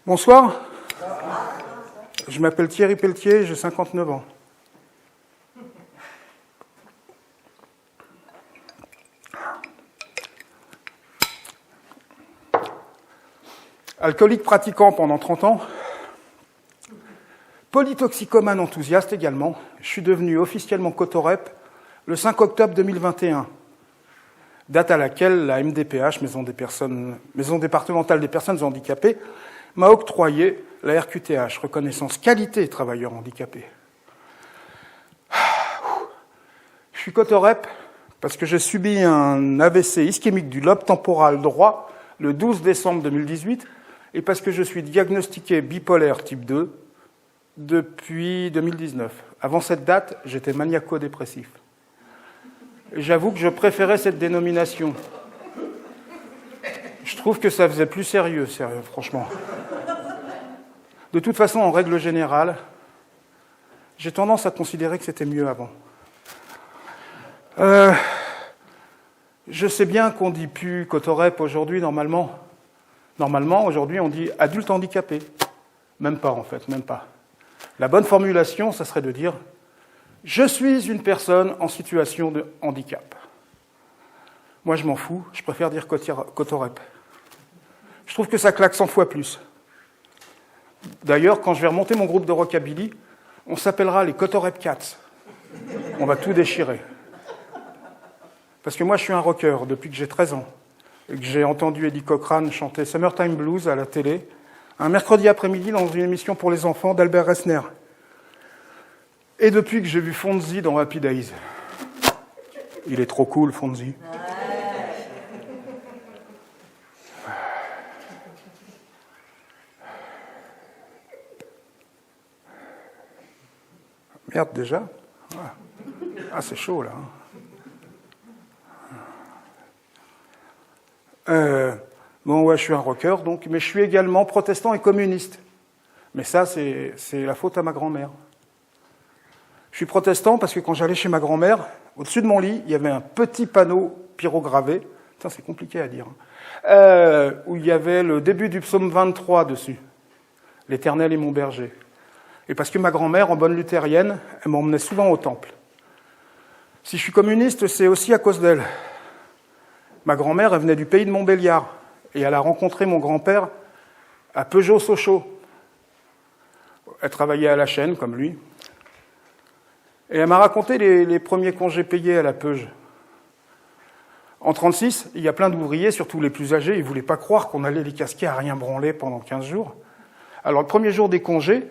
Bonsoir, je m'appelle Thierry Pelletier, j'ai 59 ans. Alcoolique pratiquant pendant 30 ans, polytoxicomane enthousiaste également, je suis devenu officiellement cotorep le 5 octobre 2021, date à laquelle la MDPH, Maison départementale des personnes handicapées, m'a octroyé la RQTH, reconnaissance qualité travailleurs handicapés. Je suis cotorep parce que j'ai subi un AVC ischémique du lobe temporal droit le 12 décembre 2018 et parce que je suis diagnostiqué bipolaire type 2 depuis 2019. Avant cette date, j'étais maniaco-dépressif. Et j'avoue que je préférais cette dénomination. Je trouve que ça faisait plus sérieux, franchement. De toute façon, en règle générale, j'ai tendance à considérer que c'était mieux avant. Je sais bien qu'on ne dit plus cotorep aujourd'hui, normalement. Normalement, aujourd'hui, on dit adulte handicapé. Même pas, en fait, même pas. La bonne formulation, ça serait de dire « Je suis une personne en situation de handicap ». Moi, je m'en fous, je préfère dire cotorep. Je trouve que ça claque 100 fois plus. D'ailleurs, quand je vais remonter mon groupe de rockabilly, on s'appellera les Cotorep Cats. On va tout déchirer. Parce que moi, je suis un rocker depuis que j'ai 13 ans. Et que j'ai entendu Eddie Cochran chanter Summertime Blues à la télé, un mercredi après-midi dans une émission pour les enfants d'Albert Resner. Et depuis que j'ai vu Fonzie dans Happy Days. Il est trop cool, Fonzie. Merde, déjà ? Ah, c'est chaud, là. Bon, ouais, je suis un rocker, donc, mais je suis également protestant et communiste. Mais ça, c'est la faute à ma grand-mère. Je suis protestant parce que quand j'allais chez ma grand-mère, au-dessus de mon lit, il y avait un petit panneau pyrogravé, putain, c'est compliqué à dire, où il y avait le début du psaume 23 dessus. « L'Éternel est mon berger ». Et parce que ma grand-mère, en bonne luthérienne, elle m'emmenait souvent au temple. Si je suis communiste, c'est aussi à cause d'elle. Ma grand-mère, elle venait du pays de Montbéliard, et elle a rencontré mon grand-père à Peugeot-Sochaux. Elle travaillait à la chaîne, comme lui. Et elle m'a raconté les premiers congés payés à la Peuge. En 1936, il y a plein d'ouvriers, surtout les plus âgés, ils ne voulaient pas croire qu'on allait les casquer à rien branler pendant 15 jours. Alors, le premier jour des congés,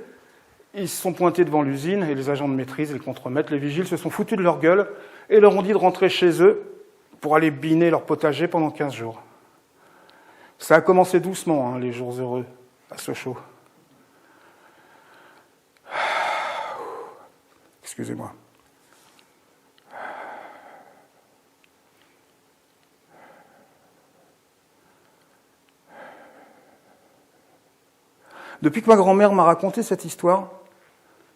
ils se sont pointés devant l'usine, et les agents de maîtrise, les contremaîtres, les vigiles se sont foutus de leur gueule et leur ont dit de rentrer chez eux pour aller biner leur potager pendant 15 jours. Ça a commencé doucement, hein, les jours heureux, à Sochaux. Excusez-moi. Depuis que ma grand-mère m'a raconté cette histoire,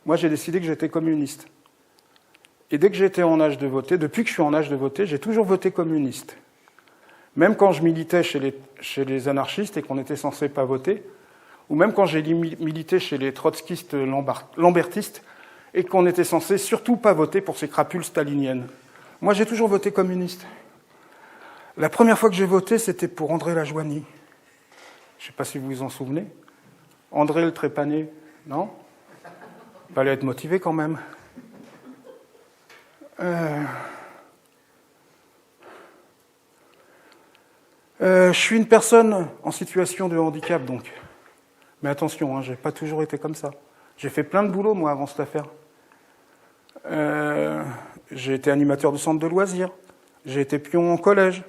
moi j'ai décidé que j'étais communiste. Et dès que j'étais en âge de voter, depuis que je suis en âge de voter, j'ai toujours voté communiste. Même quand je militais chez les anarchistes et qu'on n'était censé pas voter, ou même quand j'ai milité chez les trotskistes lambertistes et qu'on était censé surtout pas voter pour ces crapules staliniennes. Moi, j'ai toujours voté communiste. La première fois que j'ai voté, c'était pour André Lajoigny. Je ne sais pas si vous vous en souvenez. André le Trépané, non ? Il fallait être motivé quand même. Je suis une personne en situation de handicap, donc. Mais attention, hein, je n'ai pas toujours été comme ça. J'ai fait plein de boulot, moi, avant cette affaire. J'ai été animateur de centre de loisirs. J'ai été pion en collège.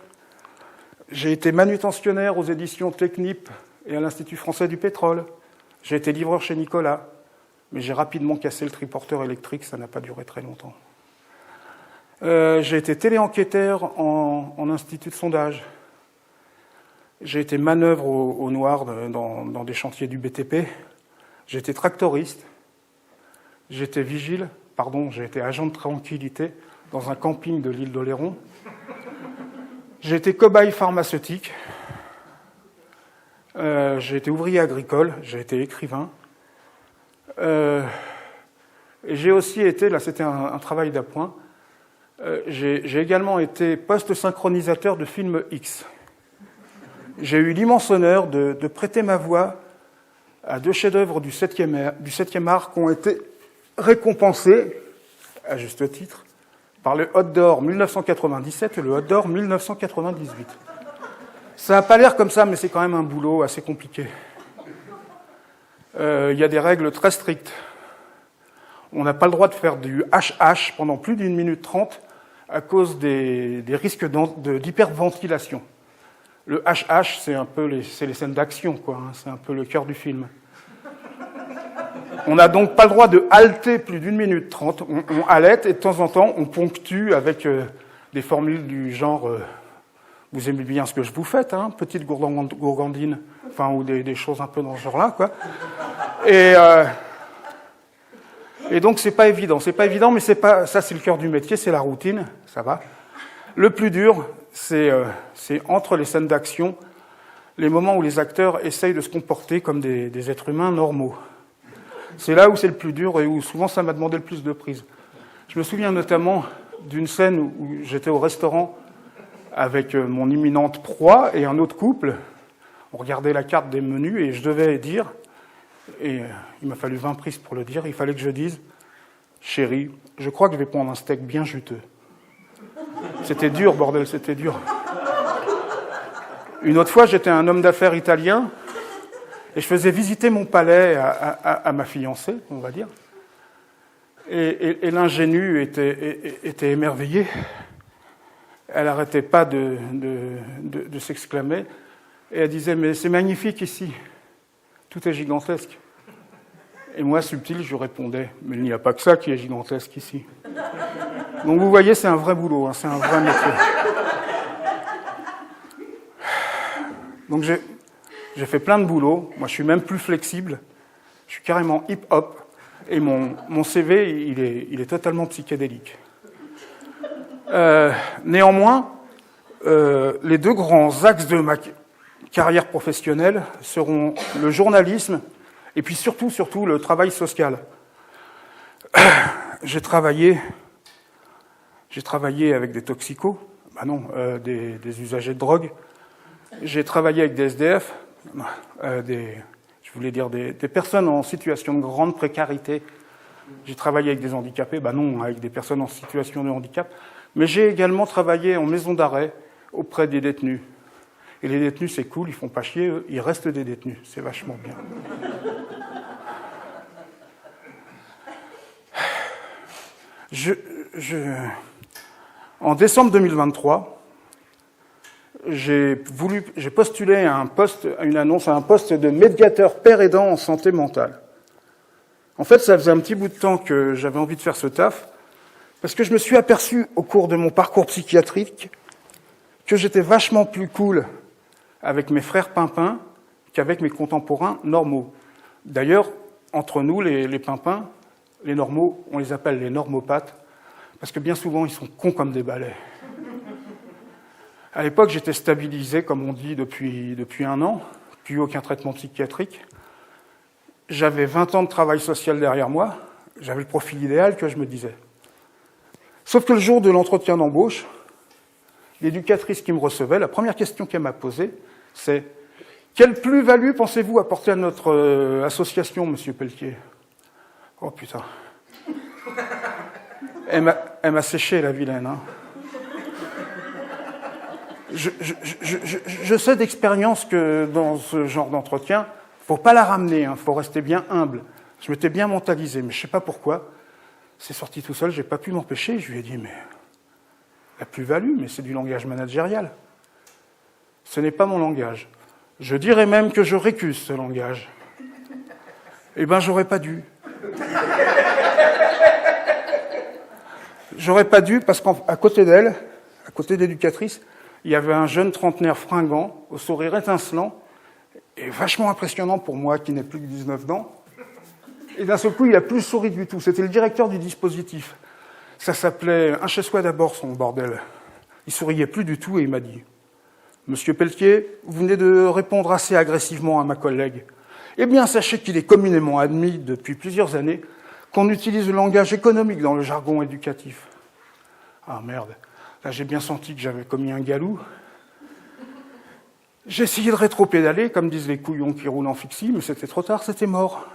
J'ai été manutentionnaire aux éditions Technip et à l'Institut français du pétrole. J'ai été livreur chez Nicolas. Mais j'ai rapidement cassé le triporteur électrique, ça n'a pas duré très longtemps. J'ai été téléenquêteur en institut de sondage. J'ai été manœuvre au noir dans des chantiers du BTP. J'ai été tractoriste. J'ai été vigile, j'ai été agent de tranquillité dans un camping de l'île d'Oléron. J'ai été cobaye pharmaceutique. J'ai été ouvrier agricole, j'ai été écrivain. Et j'ai aussi été, là c'était un travail d'appoint, j'ai également été post-synchronisateur de films X. J'ai eu l'immense honneur de prêter ma voix à 2 chefs-d'œuvre du 7e art qui ont été récompensés, à juste titre, par le Hot d'Or 1997 et le Hot d'Or 1998. Ça n'a pas l'air comme ça, mais c'est quand même un boulot assez compliqué. Il y a des règles très strictes. On n'a pas le droit de faire du HH pendant plus d'1 minute 30 à cause des risques d'hyperventilation. Le HH, c'est un peu les scènes d'action, quoi. Hein, c'est un peu le cœur du film. On n'a donc pas le droit de halter plus d'1 minute 30. On halète et de temps en temps, on ponctue avec des formules du genre vous aimez bien ce que je vous fais, hein, petite gourgandine, enfin, ou des choses un peu dans ce genre-là, quoi. Et donc, c'est pas évident, mais ça, c'est le cœur du métier, c'est la routine, ça va. Le plus dur, c'est entre les scènes d'action, les moments où les acteurs essayent de se comporter comme des êtres humains normaux. C'est là où c'est le plus dur et où souvent ça m'a demandé le plus de prise. Je me souviens notamment d'une scène où j'étais au restaurant avec mon imminente proie et un autre couple. On regardait la carte des menus et je devais dire, et il m'a fallu 20 prises pour le dire, il fallait que je dise « Chérie, je crois que je vais prendre un steak bien juteux. » C'était dur, bordel, c'était dur. Une autre fois, j'étais un homme d'affaires italien et je faisais visiter mon palais à ma fiancée, on va dire. Et l'ingénue était émerveillée. Elle n'arrêtait pas de s'exclamer. Et elle disait « Mais c'est magnifique ici. Tout est gigantesque. » Et moi, subtil, je lui répondais « Mais il n'y a pas que ça qui est gigantesque ici. » Donc vous voyez, c'est un vrai boulot, hein, c'est un vrai métier. Donc j'ai fait plein de boulots. Moi, je suis même plus flexible. Je suis carrément hip-hop. Et mon CV, il est totalement psychédélique. Néanmoins, les 2 grands axes de ma carrière professionnelle seront le journalisme et puis surtout le travail social. J'ai travaillé avec des toxicos, des usagers de drogue. J'ai travaillé avec des SDF, des personnes en situation de grande précarité. J'ai travaillé avec des handicapés, avec des personnes en situation de handicap. Mais j'ai également travaillé en maison d'arrêt auprès des détenus. Et les détenus, c'est cool, ils font pas chier, eux, ils restent des détenus. C'est vachement bien. En décembre 2023, j'ai postulé à une annonce à un poste de médiateur père aidant en santé mentale. En fait, ça faisait un petit bout de temps que j'avais envie de faire ce taf, parce que je me suis aperçu au cours de mon parcours psychiatrique que j'étais vachement plus cool avec mes frères pimpins qu'avec mes contemporains normaux. D'ailleurs, entre nous, les pimpins, les normaux, on les appelle les normopathes, parce que bien souvent, ils sont cons comme des balais. À l'époque, j'étais stabilisé, comme on dit, depuis 1 an, plus aucun traitement psychiatrique. J'avais 20 ans de travail social derrière moi, j'avais le profil idéal que je me disais. Sauf que le jour de l'entretien d'embauche, l'éducatrice qui me recevait, la première question qu'elle m'a posée, c'est « Quelle plus-value pensez-vous apporter à notre association, monsieur Pelletier ?» Oh putain. Elle m'a séché, la vilaine. Hein. Je sais d'expérience que dans ce genre d'entretien, faut pas la ramener, faut rester bien humble. Je m'étais bien mentalisé, mais je sais pas pourquoi. C'est sorti tout seul, j'ai pas pu m'empêcher. Je lui ai dit, mais la plus-value, mais c'est du langage managérial. Ce n'est pas mon langage. Je dirais même que je récuse ce langage. Eh ben, j'aurais pas dû. J'aurais pas dû, parce qu'à côté d'elle, à côté de l'éducatrice, il y avait un jeune trentenaire fringant, au sourire étincelant, et vachement impressionnant pour moi, qui n'ai plus que 19 ans. Et d'un seul coup, il a plus souri du tout. C'était le directeur du dispositif. Ça s'appelait « Un chez soi d'abord, son bordel ». Il souriait plus du tout et il m'a dit Monsieur Pelletier, vous venez de répondre assez agressivement à ma collègue. Eh bien, sachez qu'il est communément admis depuis plusieurs années qu'on utilise le langage économique dans le jargon éducatif. Ah merde, là j'ai bien senti que j'avais commis un galou. J'ai essayé de rétro-pédaler, comme disent les couillons qui roulent en fixie, mais c'était trop tard, c'était mort.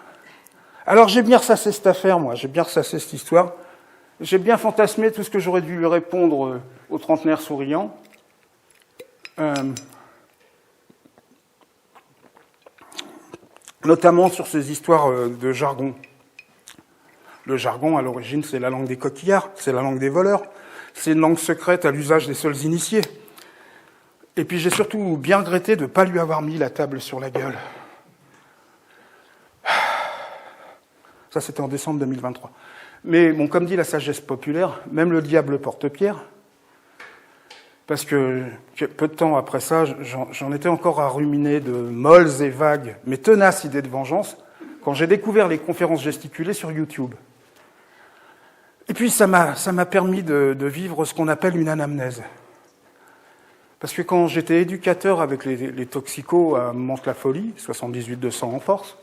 Alors j'ai bien ressassé cette affaire, moi, j'ai bien ressassé cette histoire. J'ai bien fantasmé tout ce que j'aurais dû lui répondre au trentenaire souriant. Notamment sur ces histoires de jargon. Le jargon, à l'origine, c'est la langue des coquillards, c'est la langue des voleurs, c'est une langue secrète à l'usage des seuls initiés. Et puis j'ai surtout bien regretté de ne pas lui avoir mis la table sur la gueule. Ça, c'était en décembre 2023. Mais bon, comme dit la sagesse populaire, même le diable porte pierre. Parce que peu de temps après ça, j'en étais encore à ruminer de molles et vagues, mais tenaces idées de vengeance, quand j'ai découvert les conférences gesticulées sur YouTube. Et puis ça m'a permis de vivre ce qu'on appelle une anamnèse. Parce que quand j'étais éducateur avec les toxicos à Mantes-la-Folie, 78-200 en force,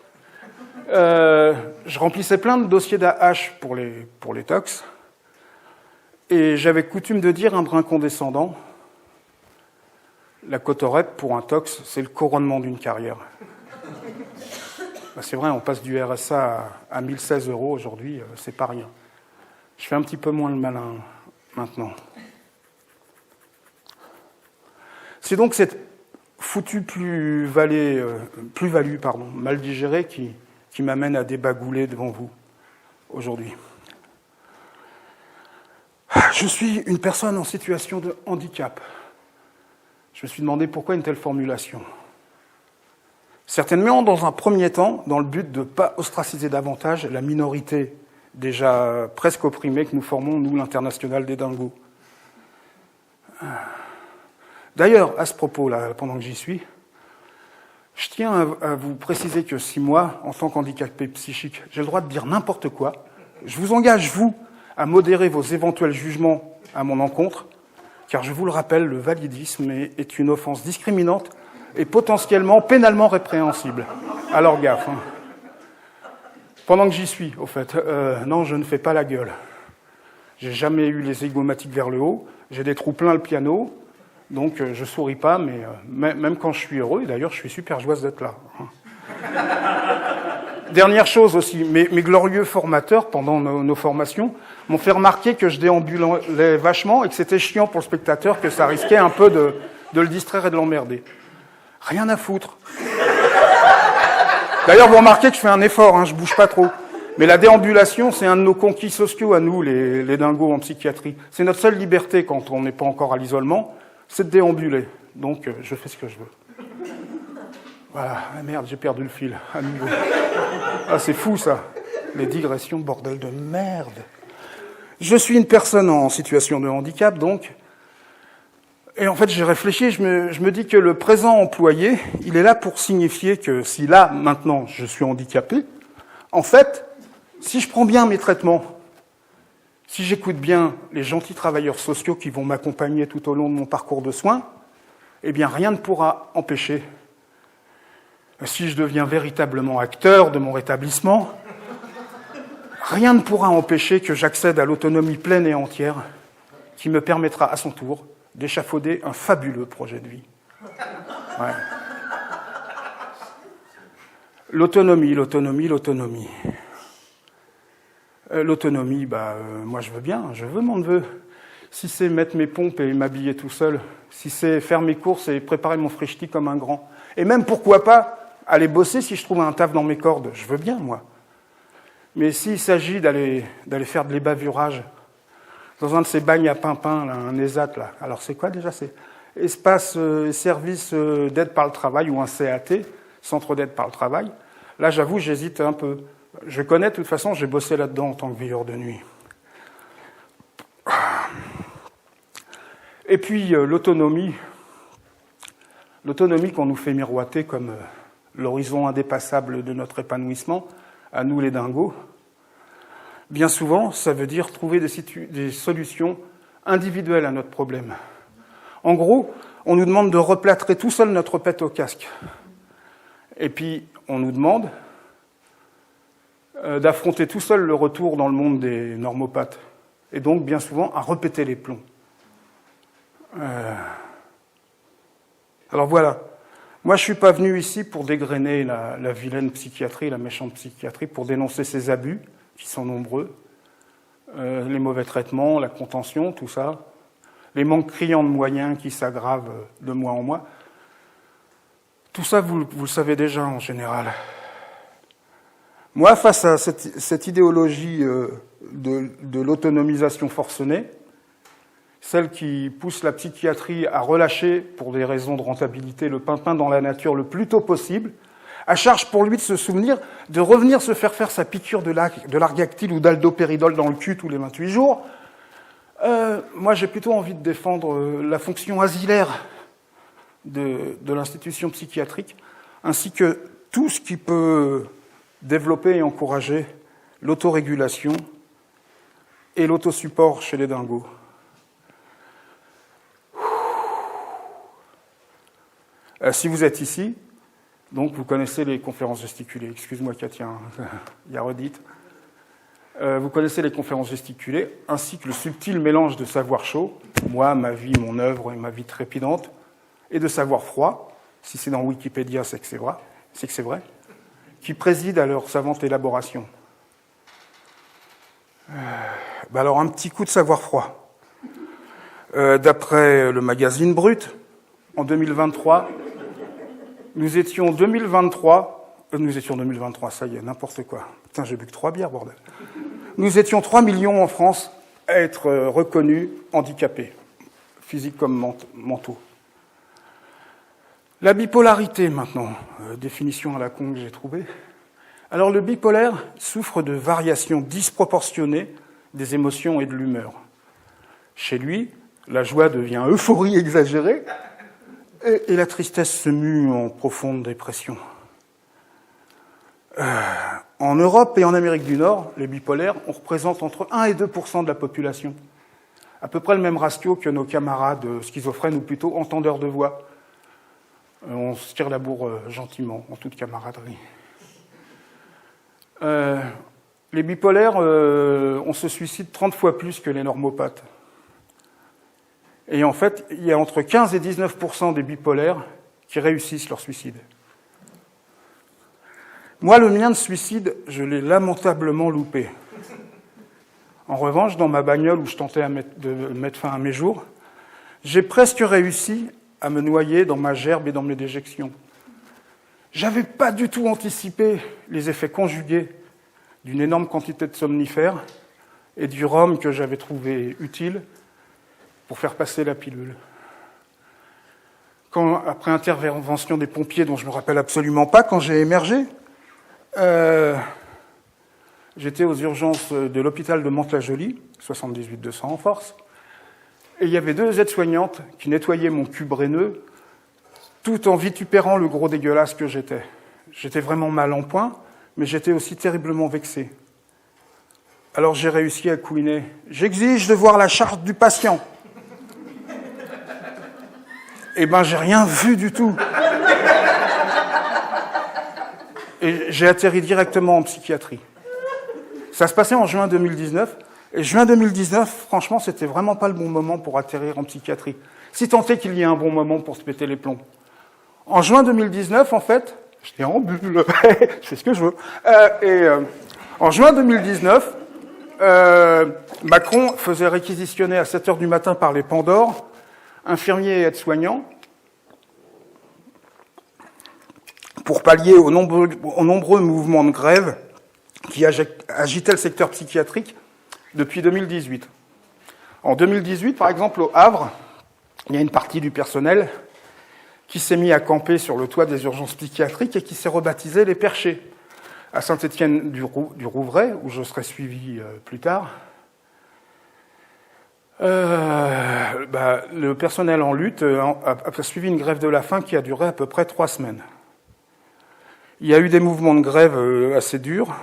je remplissais plein de dossiers d'AH pour les tox, et j'avais coutume de dire un brin condescendant, la cotorette pour un tox, c'est le couronnement d'une carrière. Ben, c'est vrai, on passe du RSA à 1016 € aujourd'hui, c'est pas rien. Je fais un petit peu moins le malin maintenant. C'est donc cette foutue plus-value mal digérée qui m'amène à débagouler devant vous aujourd'hui. Je suis une personne en situation de handicap. Je me suis demandé pourquoi une telle formulation. Certainement, dans un premier temps, dans le but de ne pas ostraciser davantage la minorité déjà presque opprimée que nous formons, nous, l'international des dingos. D'ailleurs, à ce propos-là, pendant que j'y suis, je tiens à vous préciser que si moi, en tant qu'handicapé psychique, j'ai le droit de dire n'importe quoi, je vous engage, vous, à modérer vos éventuels jugements à mon encontre, car je vous le rappelle, le validisme est une offense discriminante et potentiellement pénalement répréhensible. Alors gaffe. Hein. Pendant que j'y suis, au fait, non, je ne fais pas la gueule. J'ai jamais eu les zygomatiques vers le haut, j'ai des trous plein le piano, donc je souris pas, mais même quand je suis heureux, et d'ailleurs je suis super joyeuse d'être là. Dernière chose aussi, mes glorieux formateurs, pendant nos formations, m'ont fait remarquer que je déambulais vachement et que c'était chiant pour le spectateur, que ça risquait un peu de le distraire et de l'emmerder. Rien à foutre. D'ailleurs, vous remarquez que je fais un effort, hein, je bouge pas trop. Mais la déambulation, c'est un de nos conquis sociaux à nous, les dingos en psychiatrie. C'est notre seule liberté quand on n'est pas encore à l'isolement, c'est de déambuler. Donc, je fais ce que je veux. Voilà, ah merde, j'ai perdu le fil, à nouveau. Ah, c'est fou, ça. Les digressions, bordel de merde. Je suis une personne en situation de handicap, donc. Et en fait, j'ai réfléchi, je me dis que le présent employé, il est là pour signifier que si là, maintenant, je suis handicapé, en fait, si je prends bien mes traitements, si j'écoute bien les gentils travailleurs sociaux qui vont m'accompagner tout au long de mon parcours de soins, eh bien, rien ne pourra empêcher. Si je deviens véritablement acteur de mon rétablissement, rien ne pourra empêcher que j'accède à l'autonomie pleine et entière qui me permettra à son tour d'échafauder un fabuleux projet de vie. Ouais. L'autonomie. L'autonomie, moi je veux bien, je veux mon neveu. Si c'est mettre mes pompes et m'habiller tout seul, si c'est faire mes courses et préparer mon frichti comme un grand, et même pourquoi pas aller bosser si je trouve un taf dans mes cordes, je veux bien moi. Mais s'il s'agit d'aller faire de l'ébavurage dans un de ces bagnes à pimpin, là, un ESAT, là. Alors c'est quoi déjà? C'est Espace Service d'aide par le travail ou un CAT, Centre d'aide par le travail. Là, j'avoue, j'hésite un peu. Je connais, de toute façon, j'ai bossé là-dedans en tant que veilleur de nuit. Et puis, l'autonomie qu'on nous fait miroiter comme l'horizon indépassable de notre épanouissement, à nous les dingos, bien souvent, ça veut dire trouver des solutions individuelles à notre problème. En gros, On nous demande de replâtrer tout seul notre pète au casque. Et puis, on nous demande d'affronter tout seul le retour dans le monde des normopathes. Et donc, bien souvent, à repéter les plombs. Alors voilà. Moi, je ne suis pas venu ici pour dégrainer la vilaine psychiatrie, la méchante psychiatrie, pour dénoncer ces abus, qui sont nombreux, les mauvais traitements, la contention, tout ça, les manques criants de moyens qui s'aggravent de mois en mois. Tout ça, vous le savez déjà en général. Moi, face à cette idéologie de l'autonomisation forcenée, celle qui pousse la psychiatrie à relâcher, pour des raisons de rentabilité, le pimpin dans la nature le plus tôt possible, à charge pour lui de se souvenir de revenir se faire sa piqûre de l'argactyle ou d'aldopéridol dans le cul tous les 28 jours, moi j'ai plutôt envie de défendre la fonction asilaire de l'institution psychiatrique, ainsi que tout ce qui peut développer et encourager l'autorégulation et l'autosupport chez les dingos. Si vous êtes ici, donc vous connaissez les conférences gesticulées. Excuse-moi Katia, il y a redite. Vous connaissez les conférences gesticulées, ainsi que le subtil mélange de savoir chaud, moi, ma vie, mon œuvre et ma vie trépidante, et de savoir froid, si c'est dans Wikipédia, c'est que c'est vrai, qui préside à leur savante élaboration. Alors un petit coup de savoir froid. D'après le magazine Brut, en 2023, nous étions 2023, ça y est, n'importe quoi. Putain, j'ai bu que 3 bières, bordel. Nous étions 3 millions en France à être reconnus handicapés, physiques comme mentaux. La bipolarité, maintenant, définition à la con que j'ai trouvée. Alors, le bipolaire souffre de variations disproportionnées des émotions et de l'humeur. Chez lui, la joie devient euphorie exagérée, et la tristesse se mue en profonde dépression. En Europe et en Amérique du Nord, les bipolaires, on représente entre 1 et 2% de la population. À peu près le même ratio que nos camarades schizophrènes, ou plutôt entendeurs de voix. On se tire la bourre gentiment, en toute camaraderie. Les bipolaires, on se suicide 30 fois plus que les normopathes. Et en fait, il y a entre 15 et 19% des bipolaires qui réussissent leur suicide. Moi, le mien de suicide, je l'ai lamentablement loupé. En revanche, dans ma bagnole où je tentais de mettre fin à mes jours, j'ai presque réussi à me noyer dans ma gerbe et dans mes déjections. J'avais pas du tout anticipé les effets conjugués d'une énorme quantité de somnifères et du rhum que j'avais trouvé utile pour faire passer la pilule. Après intervention des pompiers, dont je ne me rappelle absolument pas, quand j'ai émergé, j'étais aux urgences de l'hôpital de Mantes-la-Jolie, 78-200 en force, et il y avait 2 aides-soignantes qui nettoyaient mon cul braineux, tout en vitupérant le gros dégueulasse que j'étais. J'étais vraiment mal en point, mais j'étais aussi terriblement vexé. Alors j'ai réussi à couiner. « J'exige de voir la charte du patient !» Eh ben, j'ai rien vu du tout. Et j'ai atterri directement en psychiatrie. Ça se passait en juin 2019. Et juin 2019, franchement, c'était vraiment pas le bon moment pour atterrir en psychiatrie. Si tant est qu'il y ait un bon moment pour se péter les plombs. En juin 2019, en fait, j'étais en bulle, je fais ce que je veux. En juin 2019, Macron faisait réquisitionner à 7h du matin par les Pandores infirmiers et aides-soignants, pour pallier aux nombreux mouvements de grève qui agitaient le secteur psychiatrique depuis 2018. En 2018, par exemple, au Havre, il y a une partie du personnel qui s'est mis à camper sur le toit des urgences psychiatriques et qui s'est rebaptisé les Perchés. À Saint-Étienne-du-Rouvray, où je serai suivi plus tard, le personnel en lutte a suivi une grève de la faim qui a duré à peu près 3 semaines. Il y a eu des mouvements de grève assez durs,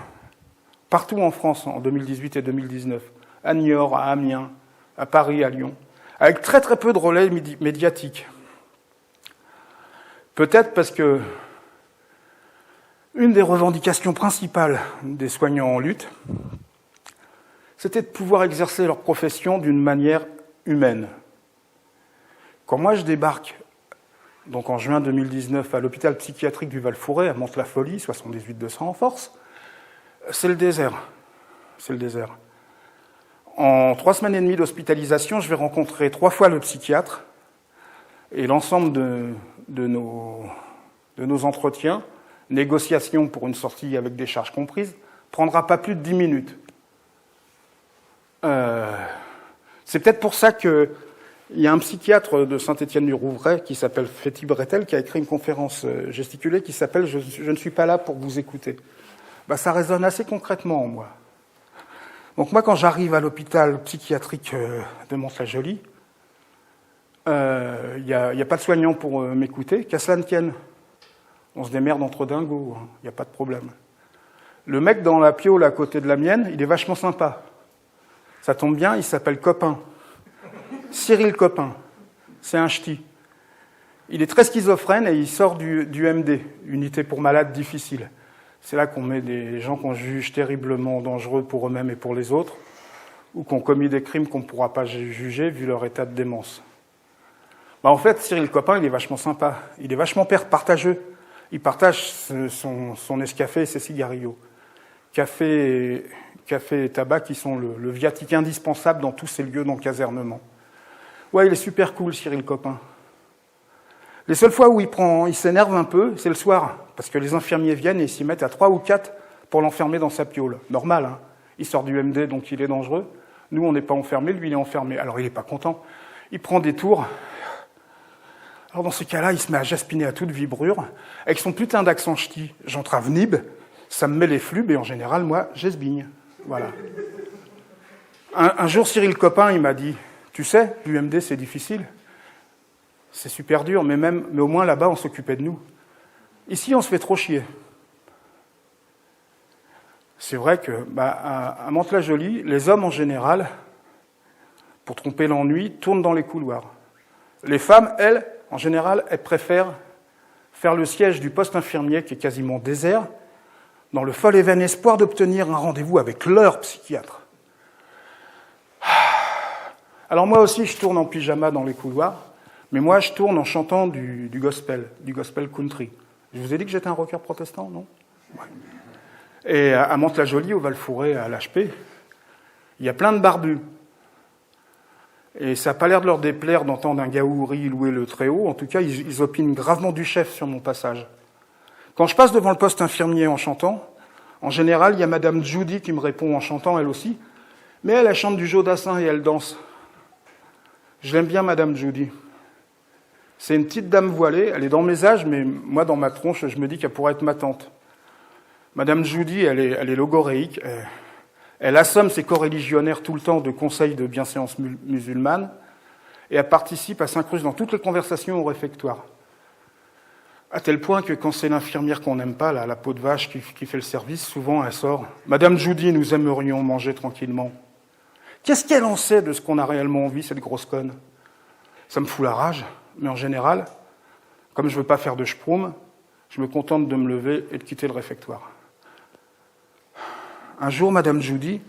partout en France en 2018 et 2019, à Niort, à Amiens, à Paris, à Lyon, avec très très peu de relais médiatiques. Peut-être parce que une des revendications principales des soignants en lutte, c'était de pouvoir exercer leur profession d'une manière humaine. Quand moi je débarque, donc en juin 2019, à l'hôpital psychiatrique du Val-Fouret, à Mantes-la-Folie, 78-200 en force, c'est le désert. C'est le désert. En 3 semaines et demie d'hospitalisation, je vais rencontrer 3 fois le psychiatre, et l'ensemble de nos entretiens, négociations pour une sortie avec des charges comprises, prendra pas plus de 10 minutes. C'est peut-être pour ça qu'il y a un psychiatre de Saint-Étienne-du-Rouvray qui s'appelle Féty Bretel qui a écrit une conférence gesticulée qui s'appelle « Je ne suis pas là pour vous écouter ». Ça résonne assez concrètement en moi. Donc moi, quand j'arrive à l'hôpital psychiatrique de Mantes-la-Jolie, il n'y a pas de soignant pour m'écouter, qu'à cela ne tienne. On se démerde entre dingos, il n'y a pas de problème. Le mec dans la piole à côté de la mienne, il est vachement sympa. Ça tombe bien, il s'appelle Copain. Cyril Copain. C'est un ch'ti. Il est très schizophrène et il sort du MD, unité pour malades difficiles. C'est là qu'on met des gens qu'on juge terriblement dangereux pour eux-mêmes et pour les autres, ou qui ont commis des crimes qu'on ne pourra pas juger vu leur état de démence. En fait, Cyril Copain, il est vachement sympa. Il est vachement partageux. Il partage son escafé et ses cigarillos. Café et tabac qui sont le viatique indispensable dans tous ces lieux d'encasernement. Ouais, il est super cool, Cyril Copain. Les seules fois où il s'énerve un peu, c'est le soir, parce que les infirmiers viennent et s'y mettent à 3 ou 4 pour l'enfermer dans sa piole. Normal, hein. Il sort du MD, donc il est dangereux. Nous, on n'est pas enfermés, lui, il est enfermé. Alors, il n'est pas content. Il prend des tours. Alors, dans ces cas-là, il se met à jaspiner à toute vibrure. Avec son putain d'accent ch'ti, j'entrave nib, ça me met les flubes, et en général, moi, j'esbigne. Voilà. Un jour, Cyril Copain, il m'a dit, tu sais, l'UMD, c'est difficile. C'est super dur, mais au moins là-bas, on s'occupait de nous. Ici, on se fait trop chier. C'est vrai que, à Mantes-la-Jolie, les hommes, en général, pour tromper l'ennui, tournent dans les couloirs. Les femmes, elles, en général, elles préfèrent faire le siège du poste infirmier, qui est quasiment désert, dans le fol et vain espoir d'obtenir un rendez-vous avec leur psychiatre. Alors moi aussi, je tourne en pyjama dans les couloirs, mais moi, je tourne en chantant du gospel country. Je vous ai dit que j'étais un rocker protestant, non? Ouais. Et à Mantes-la-Jolie, au Val-Fouret, à l'HP, il y a plein de barbus. Et ça n'a pas l'air de leur déplaire d'entendre un gaouri louer le Très-Haut. En tout cas, ils opinent gravement du chef sur mon passage. Quand je passe devant le poste infirmier en chantant, en général, il y a Madame Judy qui me répond en chantant, elle aussi. Mais elle chante du Jodassin et elle danse. Je l'aime bien, Madame Judy. C'est une petite dame voilée, elle est dans mes âges, mais moi, dans ma tronche, je me dis qu'elle pourrait être ma tante. Madame Judy, elle est logoréique. Elle assomme ses coreligionnaires tout le temps de conseils de bienséance musulmane, et elle participe, elle s'incruste dans toutes les conversations au réfectoire. À tel point que quand c'est l'infirmière qu'on n'aime pas, la peau de vache qui fait le service, souvent elle sort « Madame Judy, nous aimerions manger tranquillement ». Qu'est-ce qu'elle en sait de ce qu'on a réellement envie, cette grosse conne? Ça me fout la rage, mais en général, comme je ne veux pas faire de schtroumpf, je me contente de me lever et de quitter le réfectoire. Un jour, Madame Judy,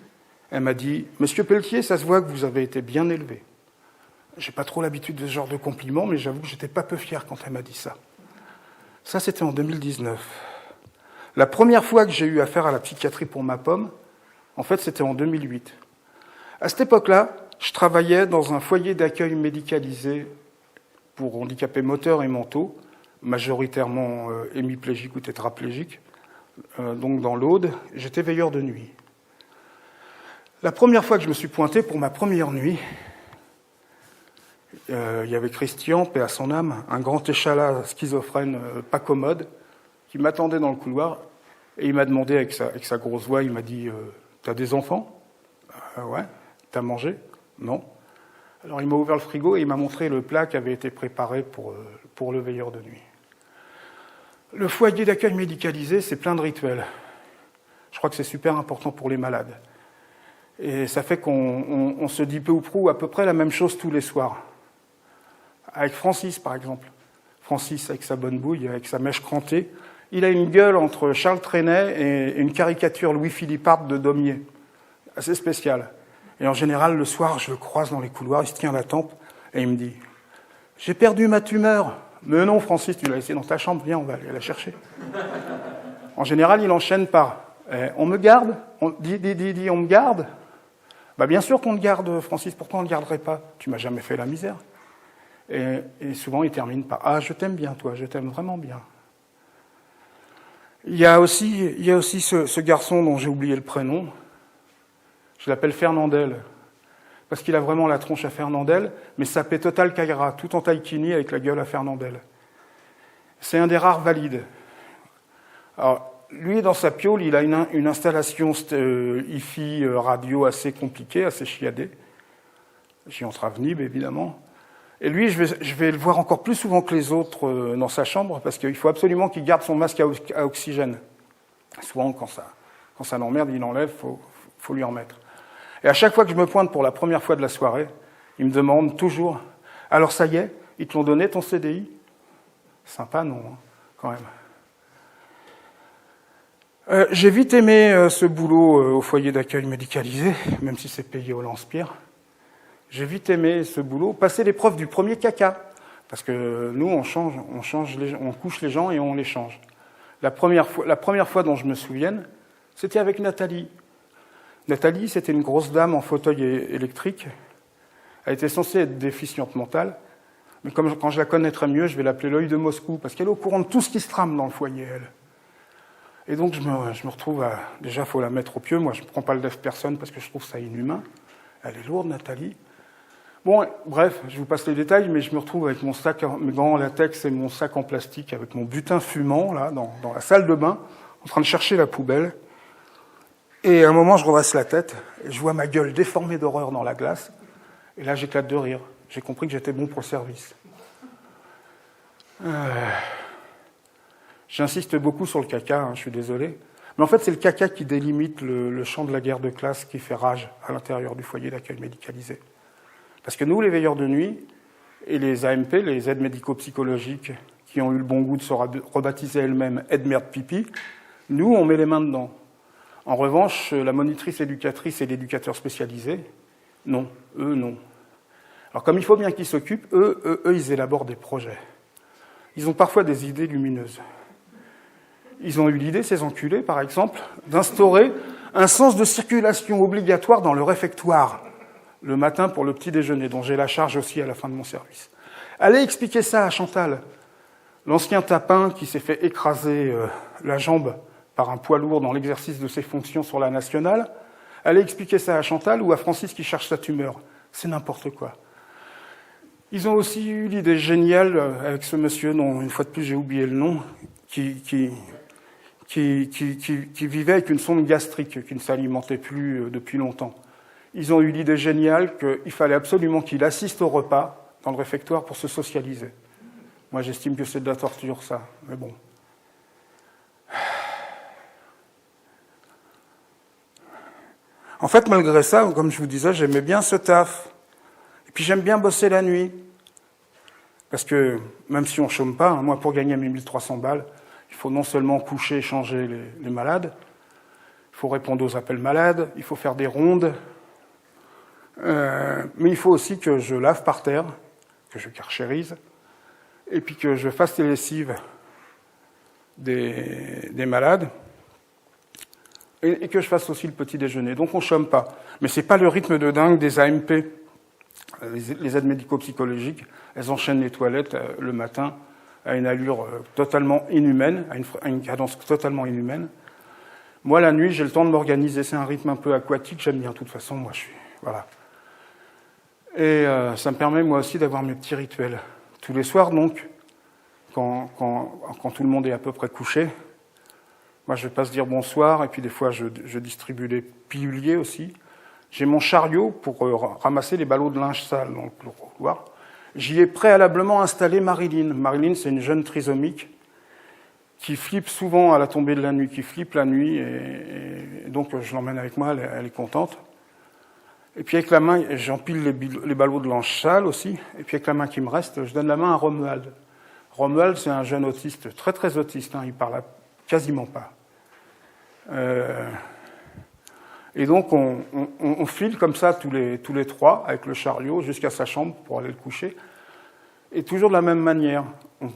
elle m'a dit « Monsieur Pelletier, ça se voit que vous avez été bien élevé ». J'ai pas trop l'habitude de ce genre de compliments, mais j'avoue que j'étais pas peu fier quand elle m'a dit ça. Ça, c'était en 2019. La première fois que j'ai eu affaire à la psychiatrie pour ma pomme, en fait, c'était en 2008. À cette époque-là, je travaillais dans un foyer d'accueil médicalisé pour handicapés moteurs et mentaux, majoritairement hémiplégiques ou tétraplégiques, donc dans l'Aude. J'étais veilleur de nuit. La première fois que je me suis pointé pour ma première nuit, il y avait Christian, paix à son âme, un grand échalas schizophrène pas commode, qui m'attendait dans le couloir, et il m'a demandé avec sa grosse voix, il m'a dit « T'as des enfants ?»« Ouais. »« T'as mangé ?»« Non. » Alors il m'a ouvert le frigo et il m'a montré le plat qui avait été préparé pour le veilleur de nuit. Le foyer d'accueil médicalisé, c'est plein de rituels. Je crois que c'est super important pour les malades. Et ça fait qu'on se dit peu ou prou à peu près la même chose tous les soirs. Avec Francis, par exemple. Francis avec sa bonne bouille, avec sa mèche crantée. Il a une gueule entre Charles Trenet et une caricature Louis-Philippe Art de Daumier, assez spéciale. Et en général, le soir, je le croise dans les couloirs, il se tient à la tempe, et il me dit « J'ai perdu ma tumeur !»« Mais non, Francis, tu l'as laissée dans ta chambre, viens, on va aller la chercher. » En général, il enchaîne par « On me garde ? Dis, on me garde ?» Bah, bien sûr qu'on te garde, Francis, pourquoi on ne te garderait pas ? Tu m'as jamais fait la misère. Et souvent, il termine par « Ah, je t'aime bien, toi, je t'aime vraiment bien. » Il y a aussi ce garçon dont j'ai oublié le prénom. Je l'appelle Fernandel, parce qu'il a vraiment la tronche à Fernandel, mais ça fait total Kaira, tout en taïkini avec la gueule à Fernandel. C'est un des rares valides. Alors, lui, dans sa piole, il a une installation hi-fi radio assez compliquée, assez chiadée. J'y entre Nib, évidemment. Et lui, je vais le voir encore plus souvent que les autres dans sa chambre, parce qu'il faut absolument qu'il garde son masque à oxygène. Souvent, quand ça l'emmerde, il l'enlève, faut lui en mettre. Et à chaque fois que je me pointe pour la première fois de la soirée, il me demande toujours « Alors ça y est, ils te l'ont donné ton CDI ?» Sympa, non, hein, quand même. J'ai vite aimé ce boulot au foyer d'accueil médicalisé, même si c'est payé au lance-pierre. J'ai vite aimé ce boulot, passer l'épreuve du premier caca, parce que nous, on couche les gens et on les change. La première fois dont je me souvienne, c'était avec Nathalie. Nathalie, c'était une grosse dame en fauteuil électrique. Elle était censée être déficiente mentale, mais comme quand je la connaîtrais mieux, je vais l'appeler l'œil de Moscou, parce qu'elle est au courant de tout ce qui se trame dans le foyer, elle. Et donc, je me retrouve à... Déjà, il faut la mettre au pieu. Moi, je ne prends pas le def personne parce que je trouve ça inhumain. Elle est lourde, Nathalie. Bon, bref, je vous passe les détails, mais je me retrouve avec mon sac, mes gants en latex et mon sac en plastique, avec mon butin fumant, là, dans la salle de bain, en train de chercher la poubelle. Et à un moment, je redresse la tête, et je vois ma gueule déformée d'horreur dans la glace. Et là, j'éclate de rire. J'ai compris que j'étais bon pour le service. J'insiste beaucoup sur le caca, hein, je suis désolé. Mais en fait, c'est le caca qui délimite le champ de la guerre de classe qui fait rage à l'intérieur du foyer d'accueil médicalisé. Parce que nous, les veilleurs de nuit, et les AMP, les aides médico-psychologiques, qui ont eu le bon goût de se rebaptiser elles-mêmes aides merde pipi, nous, on met les mains dedans. En revanche, la monitrice éducatrice et l'éducateur spécialisé, non, eux, non. Alors, comme il faut bien qu'ils s'occupent, eux, ils élaborent des projets. Ils ont parfois des idées lumineuses. Ils ont eu l'idée, ces enculés, par exemple, d'instaurer un sens de circulation obligatoire dans le réfectoire, le matin pour le petit déjeuner, dont j'ai la charge aussi à la fin de mon service. Allez expliquer ça à Chantal, l'ancien tapin qui s'est fait écraser la jambe par un poids lourd dans l'exercice de ses fonctions sur la nationale. Allez expliquer ça à Chantal ou à Francis qui cherche sa tumeur. C'est n'importe quoi. Ils ont aussi eu l'idée géniale avec ce monsieur dont, une fois de plus, j'ai oublié le nom, qui vivait avec une sonde gastrique, qui ne s'alimentait plus depuis longtemps. Ils ont eu l'idée géniale qu'il fallait absolument qu'il assiste au repas dans le réfectoire pour se socialiser. Moi, j'estime que c'est de la torture, ça, mais bon. En fait, malgré ça, comme je vous disais, j'aimais bien ce taf. Et puis j'aime bien bosser la nuit. Parce que, même si on ne chôme pas, moi, pour gagner mes 1300 balles, il faut non seulement coucher et changer les malades, il faut répondre aux appels malades, il faut faire des rondes, mais il faut aussi que je lave par terre, que je karchérise, et puis que je fasse les lessives des malades, et que je fasse aussi le petit déjeuner. Donc on ne chôme pas. Mais ce n'est pas le rythme de dingue des AMP, les aides médico-psychologiques. Elles enchaînent les toilettes le matin à une allure totalement inhumaine, à une cadence totalement inhumaine. Moi, la nuit, j'ai le temps de m'organiser. C'est un rythme un peu aquatique. J'aime bien, de toute façon. Moi, je suis... Voilà. Et ça me permet, moi aussi, d'avoir mes petits rituels. Tous les soirs, donc, quand tout le monde est à peu près couché, moi, je passe dire bonsoir, et puis des fois, je distribue les piluliers aussi. J'ai mon chariot pour ramasser les ballots de linge sale dans le couloir. J'y ai préalablement installé Marilyn. Marilyn, c'est une jeune trisomique qui flippe souvent à la tombée de la nuit, qui flippe la nuit, et donc je l'emmène avec moi, elle est contente. Et puis avec la main, j'empile les ballots de linge sale aussi, et puis avec la main qui me reste, je donne la main à Romuald. Romuald, c'est un jeune autiste, très très autiste, hein, il parle quasiment pas. Et donc on file comme ça tous les trois avec le chariot jusqu'à sa chambre pour aller le coucher. Et toujours de la même manière,